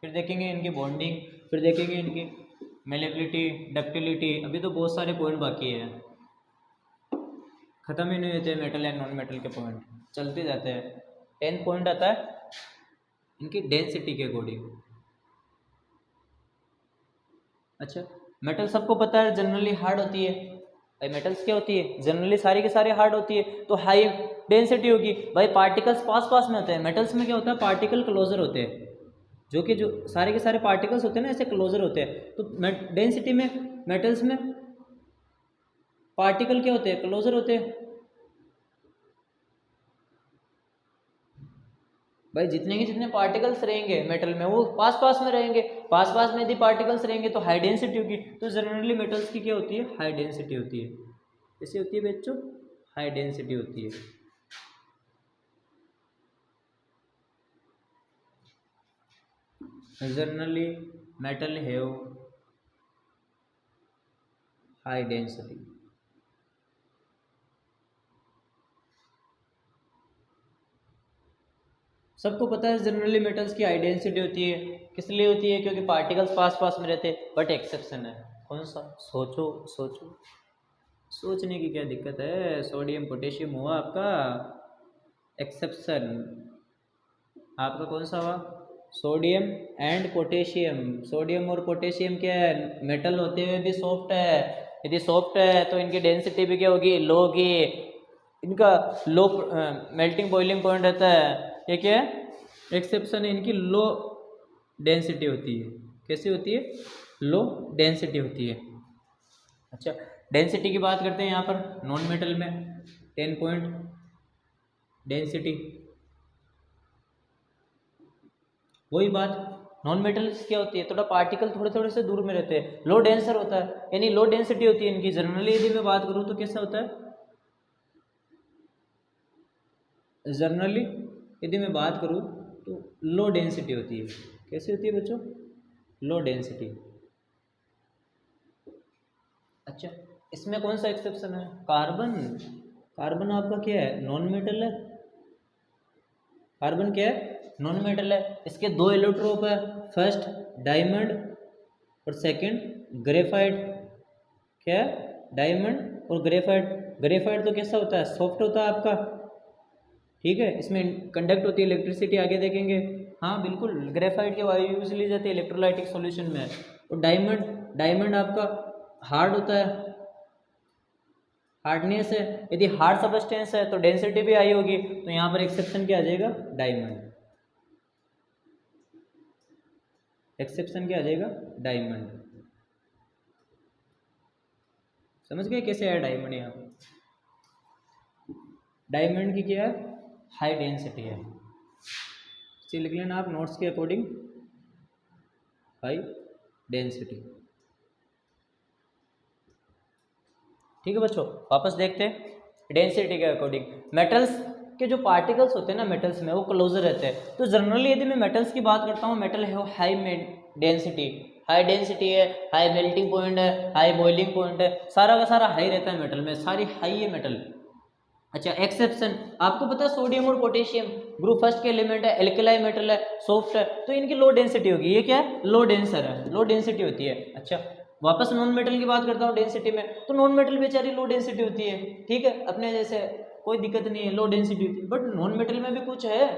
फिर देखेंगे इनकी बॉन्डिंग, फिर देखेंगे इनकी मेलेबिलिटी, डक्टिलिटी। अभी तो बहुत सारे पॉइंट बाकी है, खत्म ही नहीं होते मेटल एंड नॉन मेटल के पॉइंट, चलते जाते हैं। 10 पॉइंट आता है इनकी डेंसिटी के अकॉर्डिंग। अच्छा, मेटल सबको पता है जनरली हार्ड होती है। भाई मेटल्स क्या होती है? जनरली सारी के सारी हार्ड होती है, तो हाई डेंसिटी होगी। भाई पार्टिकल्स पास पास में होते हैं। मेटल्स में क्या होता है? पार्टिकल क्लोजर होते हैं, जो कि जो सारे के सारे पार्टिकल्स होते हैं ना, ऐसे क्लोजर होते हैं। तो डेंसिटी में मेटल्स में पार्टिकल क्या होते हैं? क्लोजर होते हैं। भाई जितने के जितने पार्टिकल्स रहेंगे मेटल में, वो पास पास में रहेंगे। पास पास में यदि पार्टिकल्स रहेंगे तो हाई डेंसिटी होगी। तो जनरली मेटल्स की क्या होती है? हाई डेंसिटी होती है। कैसी होती है बच्चों? हाई डेंसिटी होती है। Generally metal have high density. सबको पता है जनरली मेटल्स की हाई डेंसिटी होती है। किस लिए होती है? क्योंकि पार्टिकल्स पास पास में रहते हैं। बट एक्सेप्शन है, कौन सा? सोचो सोचो, सोचने की क्या दिक्कत है? सोडियम पोटेशियम हुआ आपका एक्सेप्शन। आपका कौन सा हुआ? Sodium and potassium. सोडियम और पोटेशियम क्या है? मेटल होते हुए भी सॉफ्ट है। यदि सॉफ्ट है तो इनकी डेंसिटी भी क्या होगी? लो होगी। इनका लो मेल्टिंग बॉइलिंग पॉइंट रहता है। ये क्या है? एक्सेप्शन है। इनकी लो डेंसिटी होती है। कैसी होती है? लो डेंसिटी होती है। अच्छा, डेंसिटी की बात करते हैं यहाँ पर नॉन मेटल में। 10 पॉइंट डेंसिटी। वही बात, नॉन मेटल्स क्या होती है? थोड़ा पार्टिकल थोड़े थोड़े से दूर में रहते हैं, लो डेंसर होता है, यानी लो डेंसिटी होती है इनकी। जनरली यदि मैं बात करूँ तो कैसा होता है? जनरली यदि मैं बात करूँ तो लो डेंसिटी होती है। कैसी होती है बच्चों? Low density. अच्छा, इसमें कौन सा एक्सेप्शन है? कार्बन। कार्बन आपका क्या है? नॉन मेटल है। कार्बन क्या है? नॉन मेटल है। इसके दो एलोट्रोप है, फर्स्ट डायमंड और सेकंड ग्रेफाइट। क्या है? डायमंड और ग्रेफाइट। ग्रेफाइट तो कैसा होता है? सॉफ्ट होता है आपका। ठीक है, इसमें कंडक्ट होती है इलेक्ट्रिसिटी, आगे देखेंगे। हाँ बिल्कुल, ग्रेफाइट के वायु यूज ली जाती है इलेक्ट्रोलाइटिक सॉल्यूशन में। और डायमंड, डायमंड आपका हार्ड होता है, हार्डनेस है। यदि हार्ड सब्सटेंस है तो डेंसिटी भी हाई होगी। तो यहाँ पर एक्सेप्शन क्या आ जाएगा? डायमंड। एक्सेप्शन क्या आ जाएगा? डायमंड। समझ गए कैसे आया डायमंड? यहाँ पर डायमंड की क्या है? हाई डेंसिटी है। इसे लिख लेना आप नोट्स के अकॉर्डिंग, हाई डेंसिटी। ठीक है बच्चों, वापस देखते हैं डेंसिटी के अकॉर्डिंग। मेटल्स के जो पार्टिकल्स होते हैं ना मेटल्स में, वो क्लोजर रहते हैं। तो जनरली यदि मैं मेटल्स की बात करता हूँ, मेटल है हाई डेंसिटी। हाई डेंसिटी है, हाई मेल्टिंग पॉइंट है, हाई बॉइलिंग पॉइंट है, सारा का सारा हाई रहता है मेटल में, सारी हाई है मेटल। अच्छा एक्सेप्शन, आपको पता है सोडियम और पोटेशियम ग्रुप फर्स्ट के एलिमेंट है, एल्कलाई मेटल है, सॉफ्ट है, तो इनकी लो डेंसिटी होगी, ये क्या है लो डेंसर है, लो डेंसिटी होती है। अच्छा वापस नॉन मेटल की बात करता हूँ डेंसिटी में, तो नॉन मेटल बेचारी लो डेंसिटी होती है, ठीक है, अपने जैसे कोई दिक्कत नहीं है, लो डेंसिटी होती है, बट नॉन मेटल में भी कुछ है,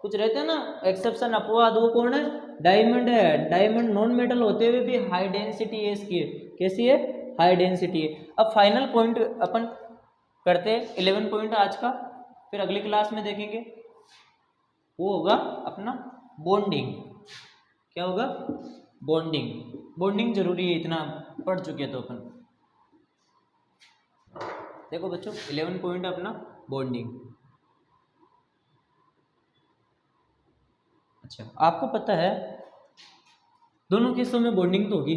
कुछ रहते हैं ना एक्सेप्शन अपवाद, वो कौन है, डायमंड है, डायमंड नॉन मेटल होते हुए भी हाई डेंसिटी है इसकी, कैसी है, हाई डेंसिटी है। अब फाइनल पॉइंट अपन करते हैं 11 पॉइंट आज का, फिर अगली क्लास में देखेंगे, वो होगा अपना बॉन्डिंग। क्या होगा, बॉन्डिंग, बॉन्डिंग जरूरी है, इतना पढ़ चुके हैं तो अपन। देखो बच्चों 11 पॉइंट अपना बॉन्डिंग। अच्छा आपको पता है दोनों केसों में बॉन्डिंग तो होगी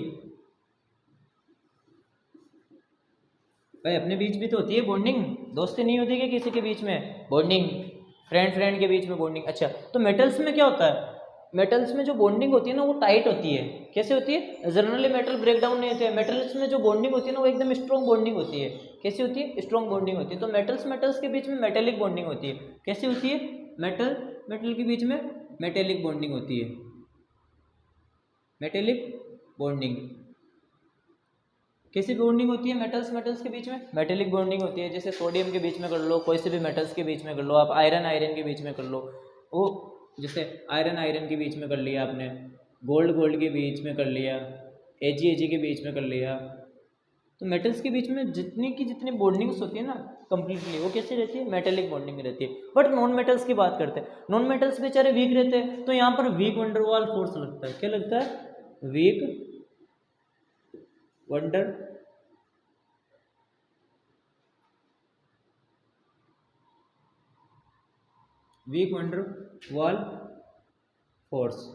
भाई, अपने बीच भी तो होती है बॉन्डिंग, दोस्ती नहीं होती कि किसी के बीच में बॉन्डिंग, फ्रेंड फ्रेंड के बीच में बॉन्डिंग। अच्छा तो मेटल्स में क्या होता है, मेटल्स में जो बॉन्डिंग होती है ना वो टाइट होती है, कैसे होती है, जनरली मेटल ब्रेक डाउन नहीं होते हैं, मेटल्स में जो बॉन्डिंग होती है ना वो एकदम स्ट्रॉन्ग बॉन्डिंग होती है, कैसी होती है, स्ट्रॉन्ग बॉन्डिंग होती है। तो मेटल्स मेटल्स के बीच में मेटेलिक बॉन्डिंग होती है, कैसी होती है, मेटल मेटल के बीच में मेटेलिक बॉन्डिंग होती है, मेटेलिक बॉन्डिंग। कैसी बॉन्डिंग होती है मेटल्स मेटल्स के बीच में, मेटेलिक बॉन्डिंग होती है, जैसे सोडियम के बीच में कर लो, कोई से भी मेटल्स के बीच में कर लो, आप आयरन आयरन के बीच में कर लो, वो जैसे आयरन आयरन के बीच में कर लिया आपने, गोल्ड गोल्ड के बीच में कर लिया, एजी के बीच में कर लिया। तो मेटल्स के बीच में जितनी की जितनी बॉन्डिंग्स होती है ना कंप्लीटली, वो कैसी रहती है, मेटेलिक बॉन्डिंग रहती है। बट नॉन मेटल्स की बात करते हैं, नॉन मेटल्स बेचारे वीक रहते हैं, तो यहाँ पर वीक वंडरवाल फोर्स लगता है, क्या लगता है, weak Van der weak Van der Waals force,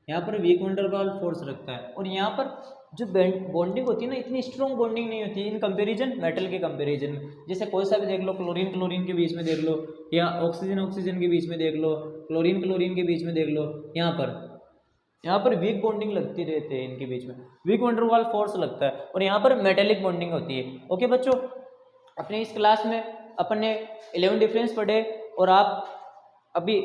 यहाँ पर वीक वंडरवाल फोर्स रखता है। और यहाँ पर जो बॉन्डिंग होती है ना इतनी स्ट्रॉन्ग बॉन्डिंग नहीं होती इन कंपैरिजन मेटल के कंपैरिजन में। जैसे कोई सा भी देख लो, क्लोरीन क्लोरीन के बीच में देख लो, या ऑक्सीजन ऑक्सीजन के बीच में देख लो, क्लोरीन क्लोरीन के बीच में देख लो, यहाँ पर वीक बॉन्डिंग लगती रहती है इनके बीच में, वीक वंडरवाल फोर्स लगता है, और यहाँ पर मेटेलिक बॉन्डिंग होती है। ओके बच्चों, अपने इस क्लास में अपन ने 11 डिफरेंस पढ़े, और आप अभी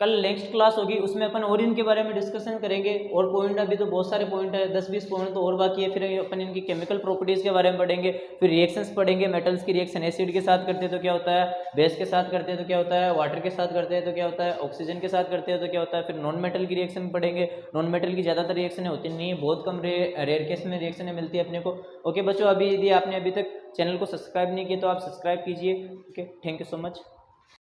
कल नेक्स्ट क्लास होगी उसमें अपन और इनके बारे में डिस्कशन करेंगे, और पॉइंट अभी तो बहुत सारे पॉइंट है, 10-20 पॉइंट तो और बाकी है। फिर अपन इनकी केमिकल प्रॉपर्टीज़ के बारे में पढ़ेंगे, फिर रिएक्शंस पढ़ेंगे, मेटल्स की रिएक्शन एसिड के साथ करते हैं तो क्या होता है, बेस के साथ करते हैं तो क्या होता है, वाटर के साथ करते हैं तो क्या होता है, ऑक्सीजन के साथ करते हैं तो क्या होता है। फिर नॉन मेटल की रिएक्शन पढ़ेंगे, नॉन मेटल की ज़्यादातर रिएक्शनें होती नहीं है, बहुत कम रेयर केस में रिएक्शनें मिलती है अपने को। ओके बच्चों, अभी यदि आपने अभी तक चैनल को सब्सक्राइब नहीं किया तो आप सब्सक्राइब कीजिए। Okay, thank you so much.